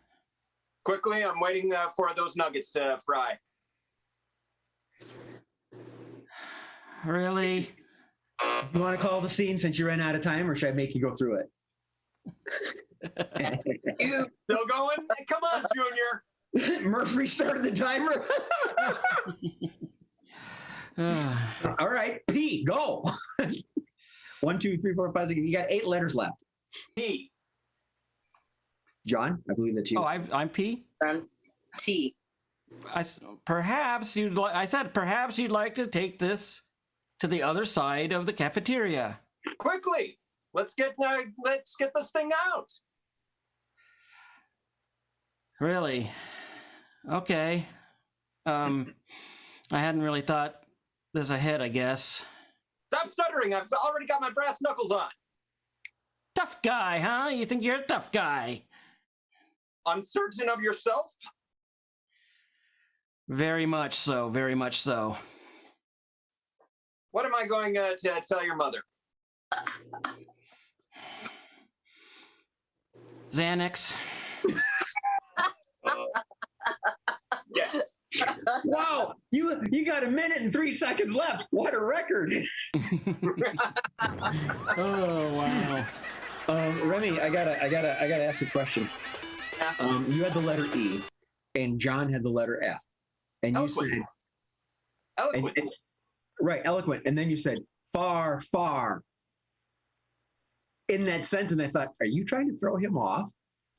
Quickly, I'm waiting for those nuggets to fry. Really? You want to call the scene since you ran out of time, or should I make you go through it? Still going? Hey, come on, Junior. Murphy started the timer. All right, P, go. 1, 2, 3, 4, 5, 6. You got 8 letters left. P. John, I believe that's you. Oh, I'm P? T. I said perhaps you'd like to take this to the other side of the cafeteria. Quickly. Let's get this thing out. Really? Okay. I hadn't really thought this ahead, I guess. Stop stuttering. I've already got my brass knuckles on. Tough guy, huh? You think you're a tough guy? Uncertain of yourself? Very much so, very much so. What am I going to tell your mother? Xanax. Yes. Wow, you got 1 minute and 3 seconds left. What a record. Oh, wow. Remy, I gotta ask a question. You had the letter E, and John had the letter F, and Eloquent. you said Eloquent. right, eloquent, and then you said far, far. In that sentence, I thought, are you trying to throw him off?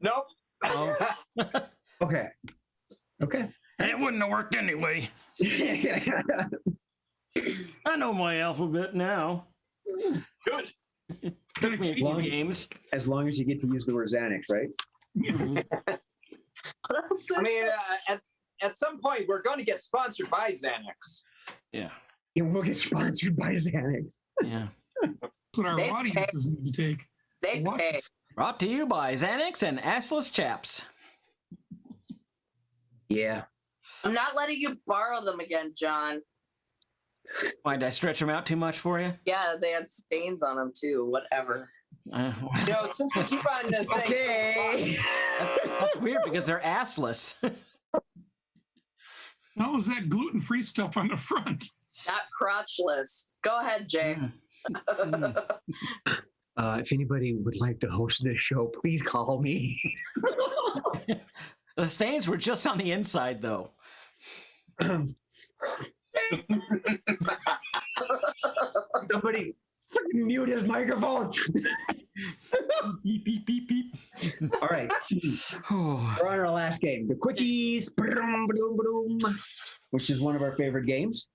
Nope. Oh. Okay. It wouldn't have worked anyway. I know my alphabet now. Good. Took me a few games. As long as you get to use the word Xanax, right? I mean, at some point, we're going to get sponsored by Xanax. Yeah. And we'll get sponsored by Xanax. Yeah. That's what our They audiences need to take. They What? pay. Brought to you by Xanax and Assless Chaps. Yeah. I'm not letting you borrow them again, John. Why, did I stretch them out too much for you? Yeah, they had stains on them too. Whatever. Well, You know, since we keep on saying... Okay. that's weird because they're assless. How was that gluten-free stuff on the front? Not crotchless. Go ahead, Jay. If anybody would like to host this show, please call me. The stains were just on the inside, though. Somebody freaking mute his microphone. Beep, beep, beep, beep. All right. We're on our last game, the Quickies, which is one of our favorite games.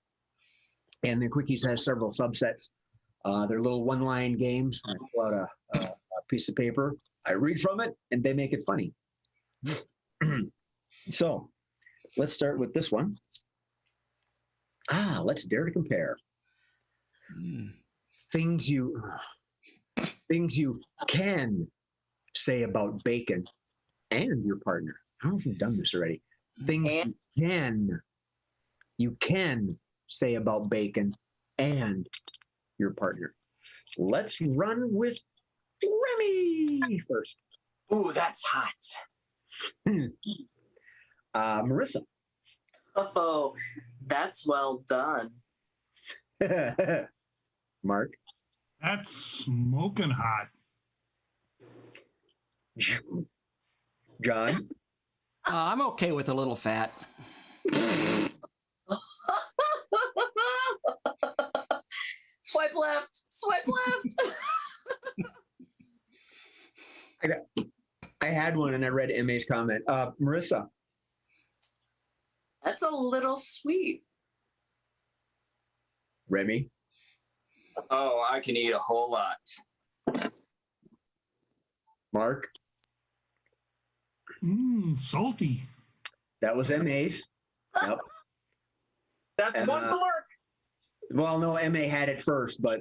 And the Quickies has several subsets. They're little one-line games. I pull out a piece of paper, I read from it, and they make it funny. So let's start with this one. Let's dare to compare. Things you can say about bacon and your partner. I don't know if you've done this already. Things you can say about bacon and your partner. Let's run with Remy first. Ooh, that's hot. Marissa. Oh, that's well done. Mark. That's smoking hot. John. I'm okay with a little fat. Swipe left. Swipe left. I had one and I read MA's comment. Marissa. That's a little sweet. Remy. Oh, I can eat a whole lot. Mark. Salty. That was MA's. Yep. That's And, one for Mark. Well, no, MA had it first, but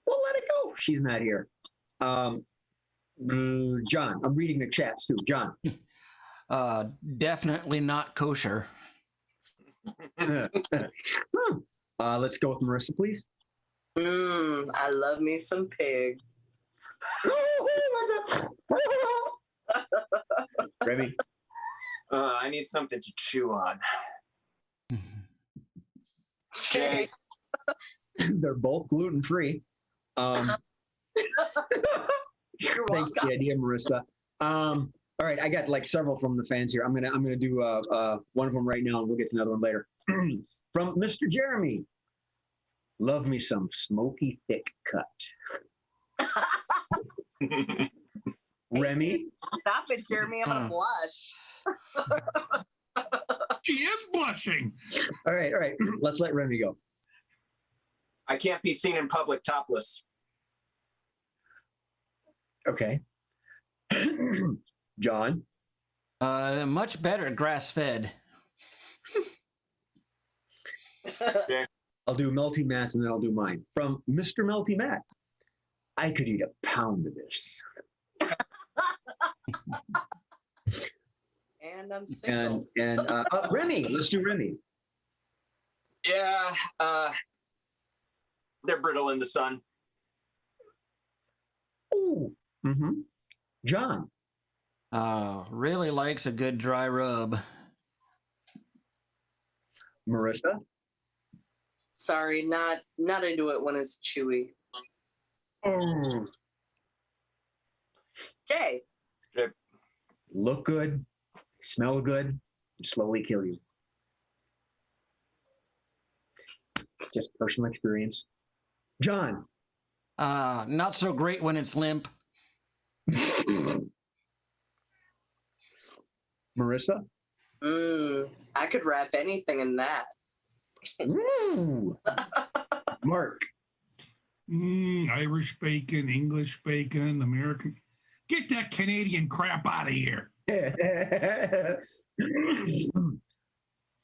we'll let it go. She's not here. John, I'm reading the chats too. John. Definitely not kosher. Let's go with Marissa, please. I love me some pig. Remy. I need something to chew on. Okay. They're both gluten-free. You're Thanks welcome. for the idea, Marissa. All right, I got like several from the fans here. I'm gonna do one of them right now, and we'll get to another one later. From Mr. Jeremy. Love me some smoky thick cut. Remy. Stop it, Jeremy. I'm gonna blush. She is blushing. All right. Let's let Remy go. I can't be seen in public topless. Okay. John. Much better grass-fed. I'll do Melty Matt's and then I'll do mine. From Mr. Melty Matt. I could eat a pound of this. And I'm single. And Remy, let's do Remy. Yeah, they're brittle in the sun. Ooh. Mm-hmm. John. Really likes a good dry rub. Marissa. Sorry, not into it when it's chewy. Oh. Okay. Look good, smell good, slowly kill you. Just personal experience. John. Not so great when it's limp. Marissa. I could wrap anything in that. Ooh. Mark. Irish bacon, English bacon, American. Get that Canadian crap out of here.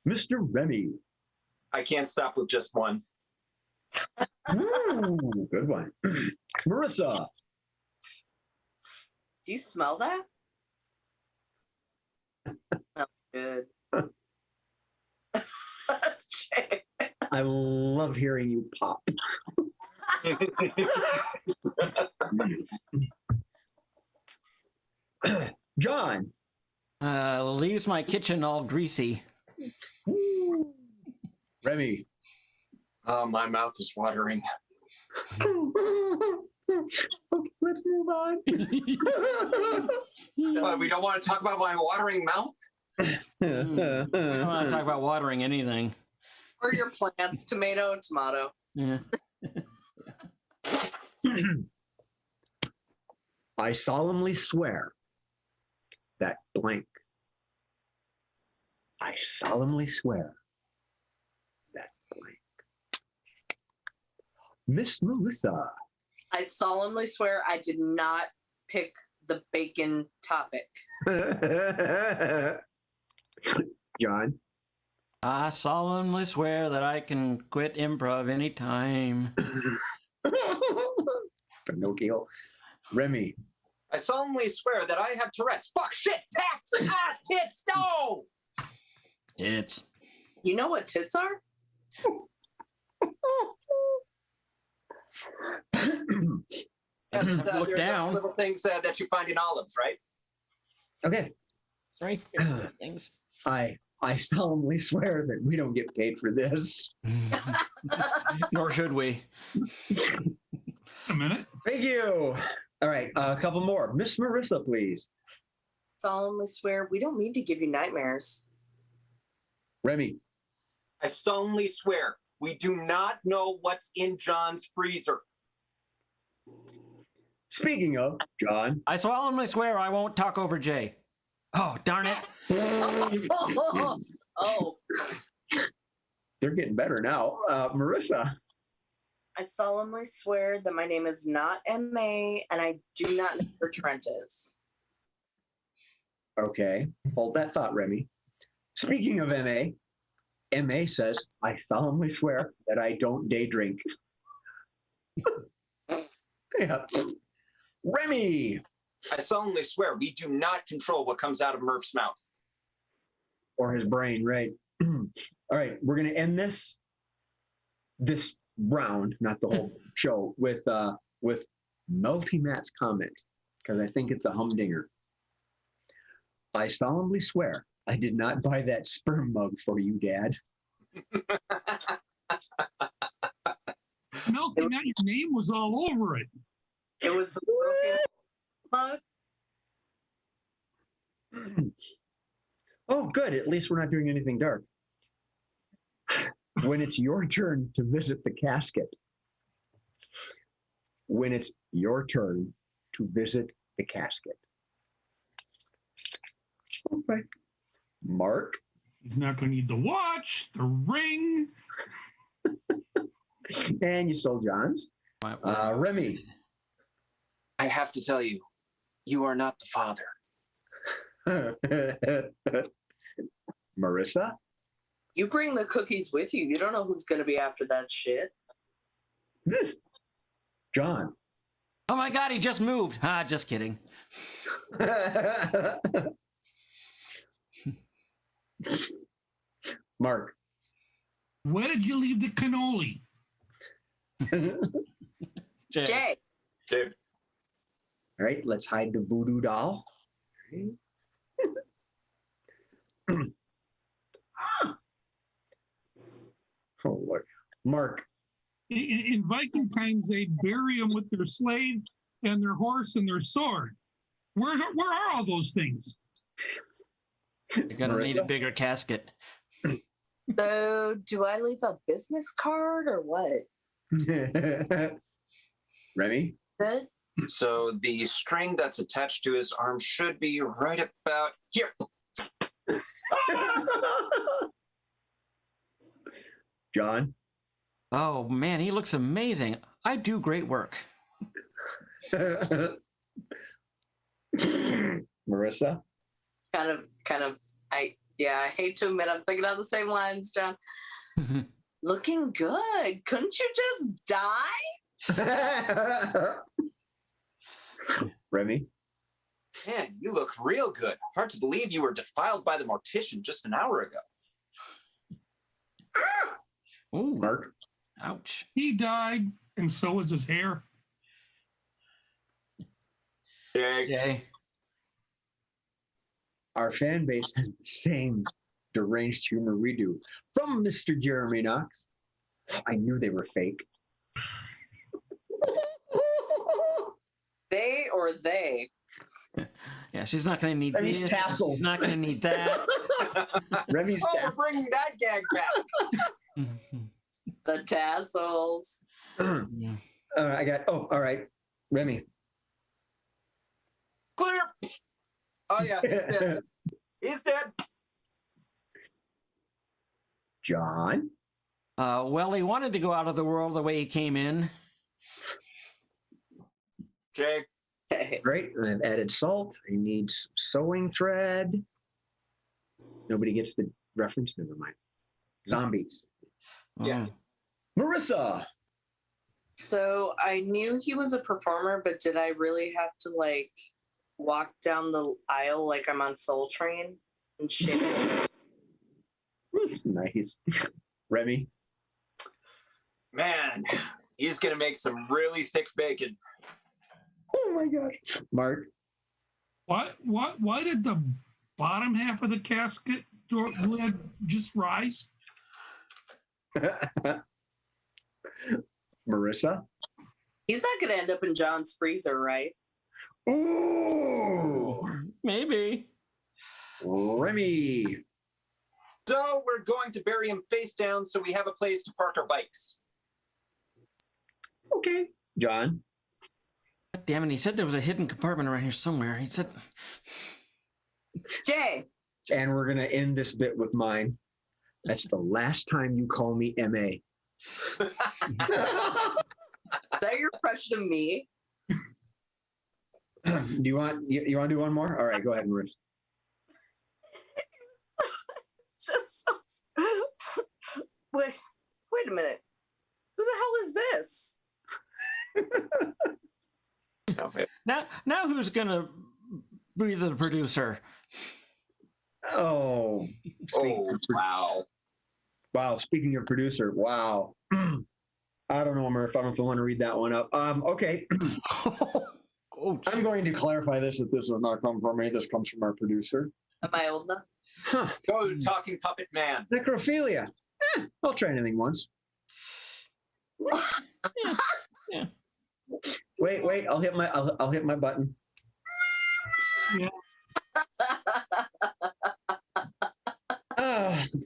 Mr. Remy. I can't stop with just one. Ooh, good one. Marissa. Do you smell that? Smells good. I love hearing you pop. John. Leaves my kitchen all greasy. Ooh. Remy. Oh, my mouth is watering. Okay, let's move on. We don't want to talk about my watering mouth? I don't want to talk about watering anything. Or your plants, tomato. Yeah. I solemnly swear that blank. I solemnly swear that blank. Miss Melissa. I solemnly swear I did not pick the bacon topic. John. I solemnly swear that I can quit improv anytime. Pinocchio. Remy. I solemnly swear that I have Tourette's. Fuck, shit, tax, tits, no! It's You know what tits are? look They're down. those little things that you find in olives, right? Okay. Sorry, things. I solemnly swear that we don't get paid for this. Nor should we. A minute. Thank you. All right, a couple more. Miss Marissa, please. Solemnly swear we don't mean to give you nightmares. Remy. I solemnly swear we do not know what's in John's freezer. Speaking of, John. I solemnly swear I won't talk over Jay. Oh, darn it. Oh, They're getting better now. Marissa. I solemnly swear that my name is not M.A. and I do not know where Trent is. Okay, hold that thought, Remy. Speaking of MA, MA says, I solemnly swear that I don't day drink. Yeah. Remy. I solemnly swear we do not control what comes out of Murph's mouth. Or his brain, right? All right, we're gonna end this round, not the whole show, with Melty Matt's comment, because I think it's a humdinger. I solemnly swear I did not buy that sperm mug for you, Dad. Melty Matt, your name was all over it. It was the broken mug. Oh, good. At least we're not doing anything dark. When it's your turn to visit the casket. When it's your turn to visit the casket. Okay. Mark. He's not going to need the watch, the ring. And you stole John's. Remy. I have to tell you, you are not the father. Marissa. You bring the cookies with you. You don't know who's going to be after that shit. John. Oh my God, he just moved. Ah, just kidding. Mark. Where did you leave the cannoli? Jay. Jay. All right, let's hide the voodoo doll. Oh, Lord. Mark. In Viking times, they'd bury them with their slave and their horse and their sword. Where are all those things? You're going to need a bigger casket. So, do I leave a business card or what? Remy? Good. So the string that's attached to his arm should be right about here. John? Oh man, he looks amazing. I do great work. Marissa? Kind of, I hate to admit I'm thinking on the same lines, John. Looking good. Couldn't you just die? Remy? Man, you look real good. Hard to believe you were defiled by the mortician just an hour ago. Ooh, Mark? ouch. He died, and so was his hair. Jay. Our fan base has the same deranged humor we do. From Mr. Jeremy Knox. I knew they were fake. They or they? Yeah, she's not going to need Remy's this. tassels. She's not going to need that. Remy's We're bringing that gag back. The tassels. I got, all right. Remy. Clear. Oh yeah, he's dead. He's dead. John? Well, he wanted to go out of the world the way he came in. Jay. Great. And I've added salt. I need some sewing thread. Nobody gets the reference. Never mind. Zombies. Yeah. Marissa. So I knew he was a performer, but did I really have to like walk down the aisle like I'm on Soul Train and shake? Nice. Remy. Man, he's gonna make some really thick bacon. Oh my gosh. Mark. Why did the bottom half of the casket door lid just rise? Marissa. He's not going to end up in John's freezer, right? Ooh. Maybe. Remy. So we're going to bury him face down so we have a place to park our bikes. Okay. John. God damn it, he said there was a hidden compartment around here somewhere. He said... Jay. And we're going to end this bit with mine. That's the last time you call me M.A. Is that your impression of me? Do you want to do one more? All right, go ahead, Marissa. Just wait a minute. Who the hell is this? Now who's gonna be the producer? Oh. Wow. Wow. Speaking of producer, wow. I don't know, Murph. I don't know if I want to read that one up. Okay. Oh, I'm going to clarify this, that this does not come from me. This comes from our producer. Am I old enough? Huh. Go, talking puppet man. Necrophilia. I'll try anything once. Yeah. Wait. I'll hit my button.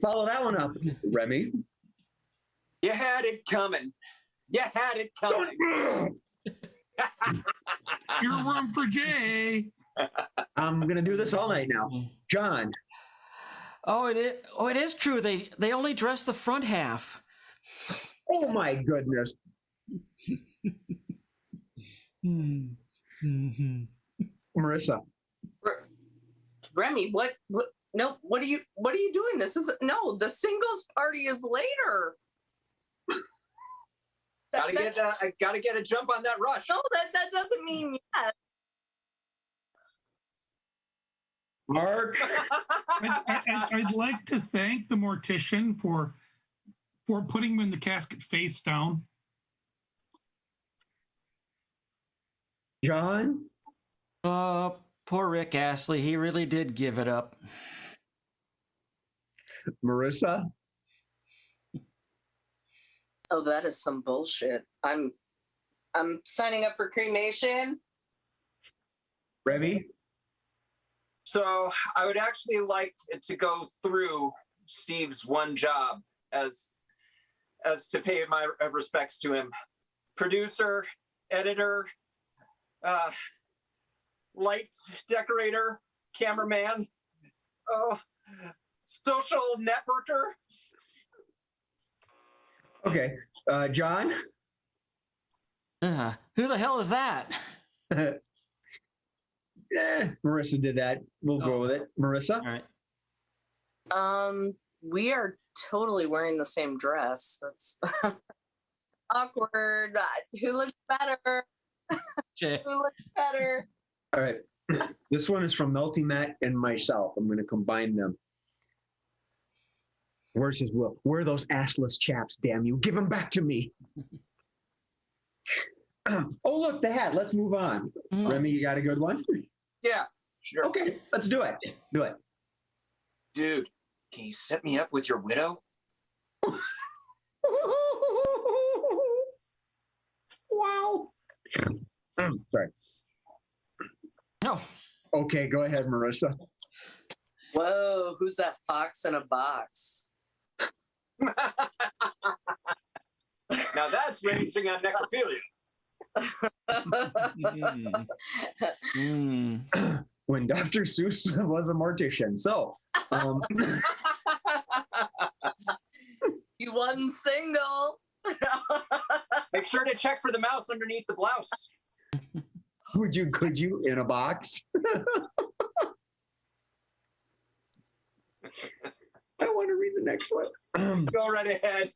Follow that one up, Remy. You had it coming. You had it coming. Your room for Jay. I'm gonna do this all night now. John. Oh, it is true. They only dress the front half. Oh my goodness. Marissa. Remy, what? No, what are you doing? This is the singles party is later. Gotta get a jump on that rush. No, that doesn't mean yes. Mark. I'd like to thank the mortician for putting him in the casket face down. John. Poor Rick Astley. He really did give it up. Marissa. Oh, that is some bullshit. I'm signing up for cremation. Remy. So I would actually like to go through Steve's one job as to pay my respects to him. Producer, editor, light decorator, cameraman, social networker. Okay. John. Who the hell is that? Marissa did that. We'll go with it. Marissa. All right. We are totally wearing the same dress. That's awkward. Who looks better? Jay. Who looks better? All right. This one is from Melty Matt and myself. I'm going to combine them. Where's his will? Where are those assless chaps, damn you? Give them back to me. Oh, look, the hat. Let's move on. Remy, you got a good one? Yeah, sure. Okay, let's do it. Do it. Dude, can you set me up with your widow? Wow. Sorry. No. Okay, go ahead, Marissa. Whoa, who's that fox in a box? Now that's ranging on necrophilia. when Dr. Seuss was a mortician. So, You won single. Make sure to check for the mouse underneath the blouse. could you in a box? I want to read the next one. Go right ahead.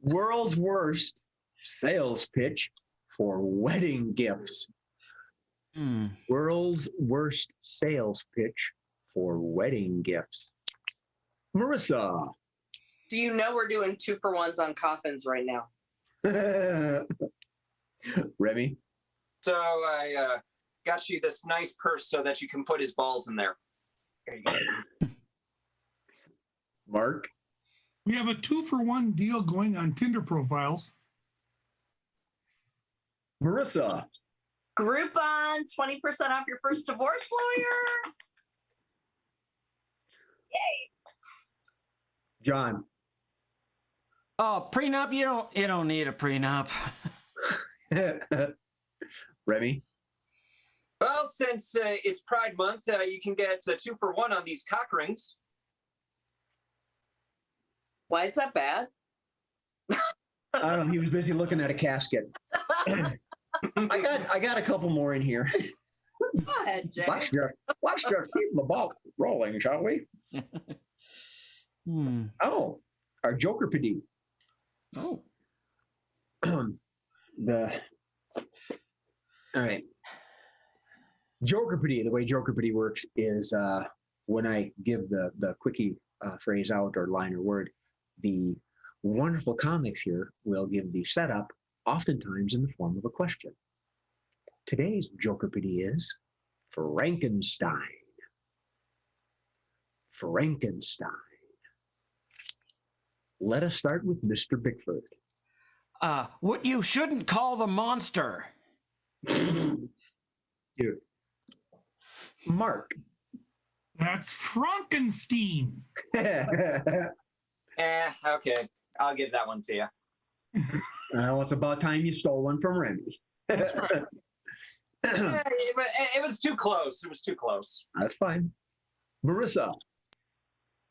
World's worst sales pitch for wedding gifts. World's worst sales pitch for wedding gifts. Marissa. Do you know we're doing 2-for-1s on coffins right now? Remy. So I got you this nice purse so that you can put his balls in there. There you go. Mark. We have a 2-for-1 deal going on Tinder profiles. Marissa. Groupon, 20% off your first divorce lawyer. John. Oh, prenup? You don't need a prenup. Remy. Well, since it's Pride Month, you can get 2-for-1 on these cock rings. Why is that bad? I don't know. He was busy looking at a casket. I got a couple more in here. Go ahead, Jay. Let's just keep the ball rolling, shall we? Oh, our Joker PD. Oh. All right. Joker PD, the way Joker PD works is when I give the quickie phrase out or line or word, the wonderful comics here will give the setup, oftentimes in the form of a question. Today's Joker PD is Frankenstein. Frankenstein. Let us start with Mr. Bickford. What you shouldn't call the monster. Dude. Mark. That's Frankenstein. Okay. I'll give that one to you. Well, it's about time you stole one from Remy. That's right. It was too close. It was too close. That's fine. Marissa.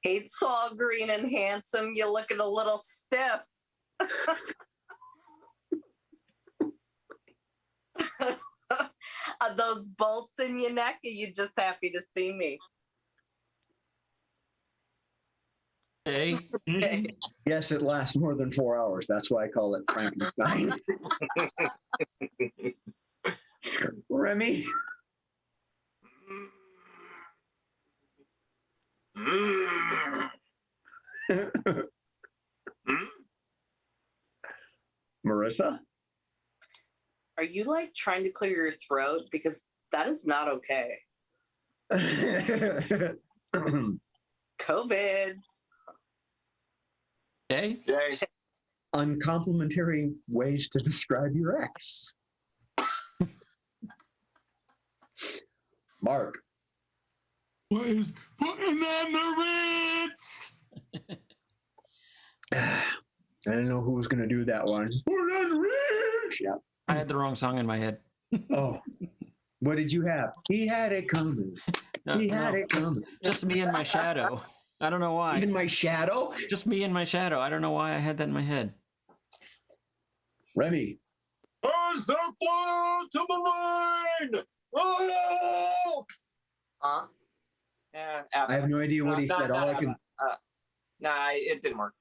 It's all green and handsome. You looking a little stiff. Are those bolts in your neck? Are you just happy to see me? Hey. Okay. Yes, it lasts more than 4 hours. That's why I call it Frankenstein. Remy. Marissa. Are you like trying to clear your throat? Because that is not okay. COVID. Hey. Jay. Uncomplimentary ways to describe your ex. Mark. What is putting on the Ritz? I didn't know who was going to do that one. Put on the Ritz. Yeah. I had the wrong song in my head. Oh, what did you have? He had it coming. He had it coming. Just me and my shadow. I don't know why. In my shadow? Just me and my shadow. I don't know why I had that in my head. Remy. So close to the line! Oh! Huh? Yeah, I have no idea what he said. All I can. Nah, it didn't work.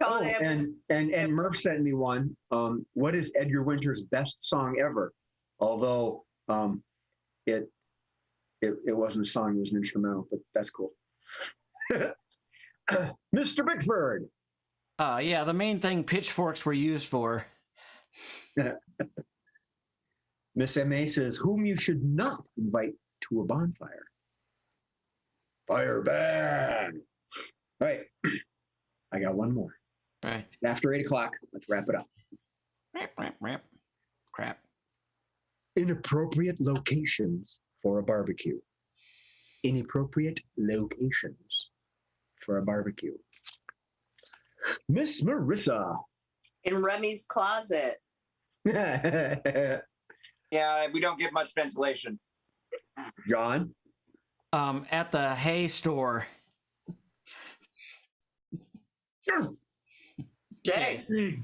Oh, and Murph sent me one. What is Edgar Winter's best song ever? Although it wasn't a song, it was an instrumental, but that's cool. Mr. Bickford. Yeah, the main thing pitchforks were used for. Miss M.A. says, whom you should not invite to a bonfire. Fire bad. All right. I got one more. Right. After 8 o'clock, let's wrap it up. Crap. Inappropriate locations for a barbecue. Inappropriate locations for a barbecue. Miss Marissa. In Remy's closet. Yeah, we don't get much ventilation. John? At the hay store. Sure. Jay. Hey,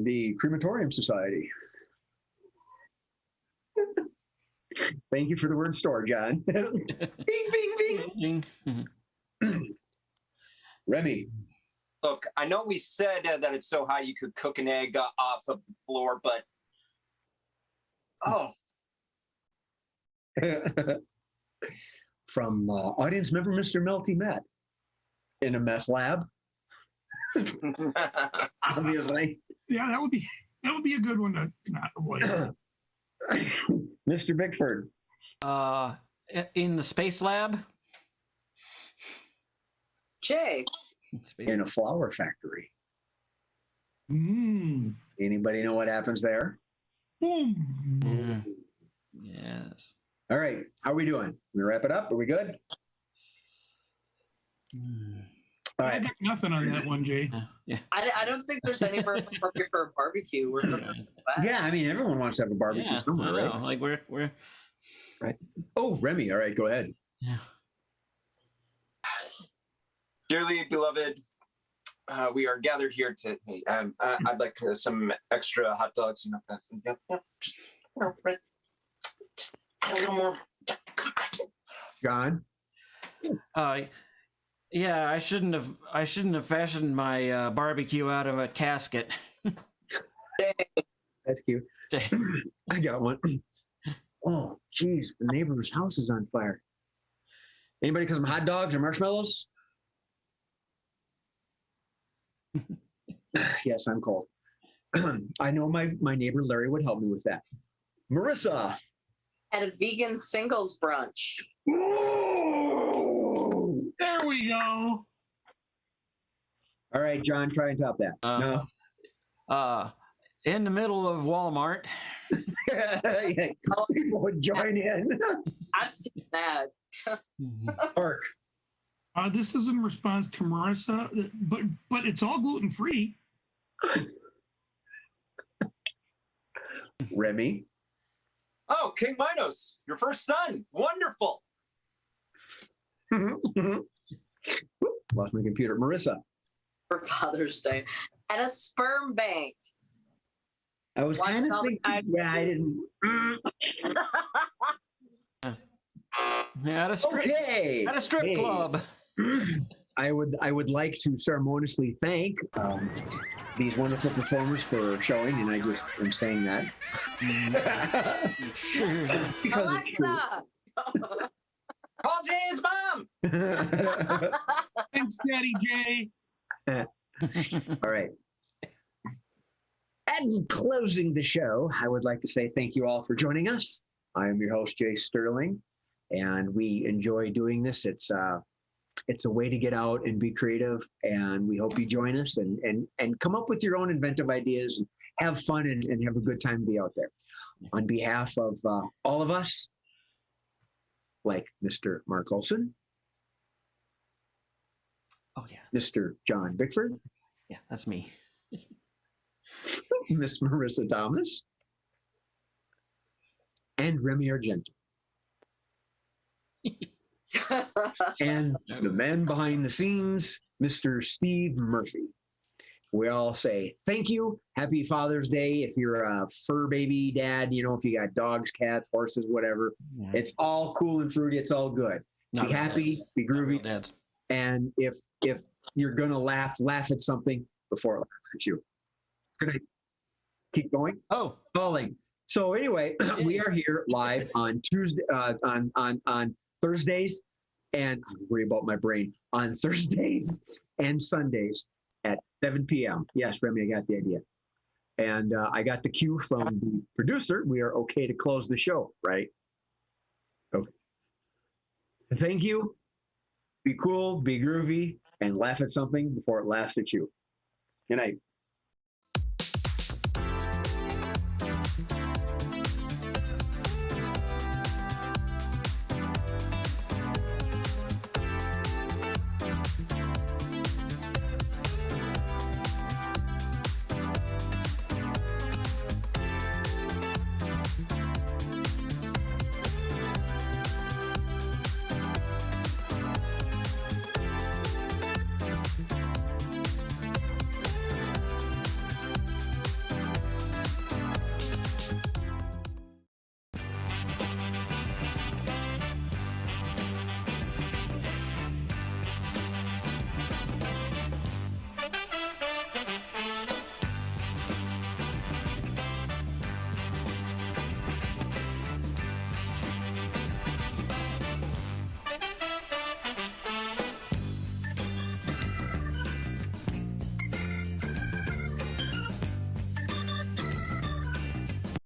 The Crematorium Society. Thank you for the word store, John. Bing, bing, bing. Remy. Look, I know we said that it's so high you could cook an egg off of the floor, but From audience member Mr. Melty Matt in a meth lab, obviously. yeah, that would be a good one to not avoid. Mr. Bickford. In the space lab. Jay. In a flower factory. Mm. Anybody know what happens there? Boom. Yes. All right. How are we doing? We wrap it up? Are we good? All I right. got nothing on that one, Jay. Yeah. I don't think there's anywhere appropriate for a barbecue. We're from the West. Yeah, I mean, everyone wants to have a barbecue Yeah, somewhere, I right? know. Like we're Right. Oh, Remy. All right, go ahead. yeah. dearly beloved, we are gathered here to. I'd like some extra hot dogs. Just add a little more. John. Yeah, I shouldn't have fashioned my barbecue out of a casket. That's cute. I got one. Oh, geez, the neighbor's house is on fire. Anybody got some hot dogs or marshmallows? Yes, I'm cold. I know my neighbor Larry would help me with that. Marissa. At a vegan singles brunch. Ooh. There we go. All right, John, try and top that. No. In the middle of Walmart. Yeah, people would join in. I've seen that. Mark. This is in response to Marissa, but it's all gluten free. Remy. Oh, King Minos, your first son. Wonderful. Lost my computer. Marissa. For Father's Day. At a sperm bank. I was kind of thinking, yeah, I didn't. Yeah, at a strip club. I would like to ceremoniously thank these wonderful performers for showing, and I just am saying that because Alexa! Call Jay's mom. Thanks, Daddy Jay. All right. And closing the show, I would like to say thank you all for joining us. I am your host, Jay Sterling, and we enjoy doing this. It's a way to get out and be creative, and we hope you join us and come up with your own inventive ideas and have fun and have a good time to be out there. On behalf of all of us, like Mr. Mark Olson, Oh yeah. Mr. John Bickford, Yeah, that's me. Miss Marissa Thomas, and Remy Argento. And the man behind the scenes, Mr. Steve Murphy. We all say thank you. Happy Father's Day. If you're a fur baby dad, if you got dogs, cats, horses, whatever, Yeah. it's all cool and fruity. It's all good. Not Be happy, dads. be Not real groovy. dads. And if you're going to laugh at something before it laughs at you. Good. Keep going. Oh, Calling. So anyway, we are here live on Tuesday, on Thursdays, and I worry about my brain, on Thursdays and Sundays at 7 p.m. Yes, Remy, I got the idea. And I got the cue from the producer. We are okay to close the show, right? Okay. Thank you. Be cool, be groovy, and laugh at something before it laughs at you. Good night.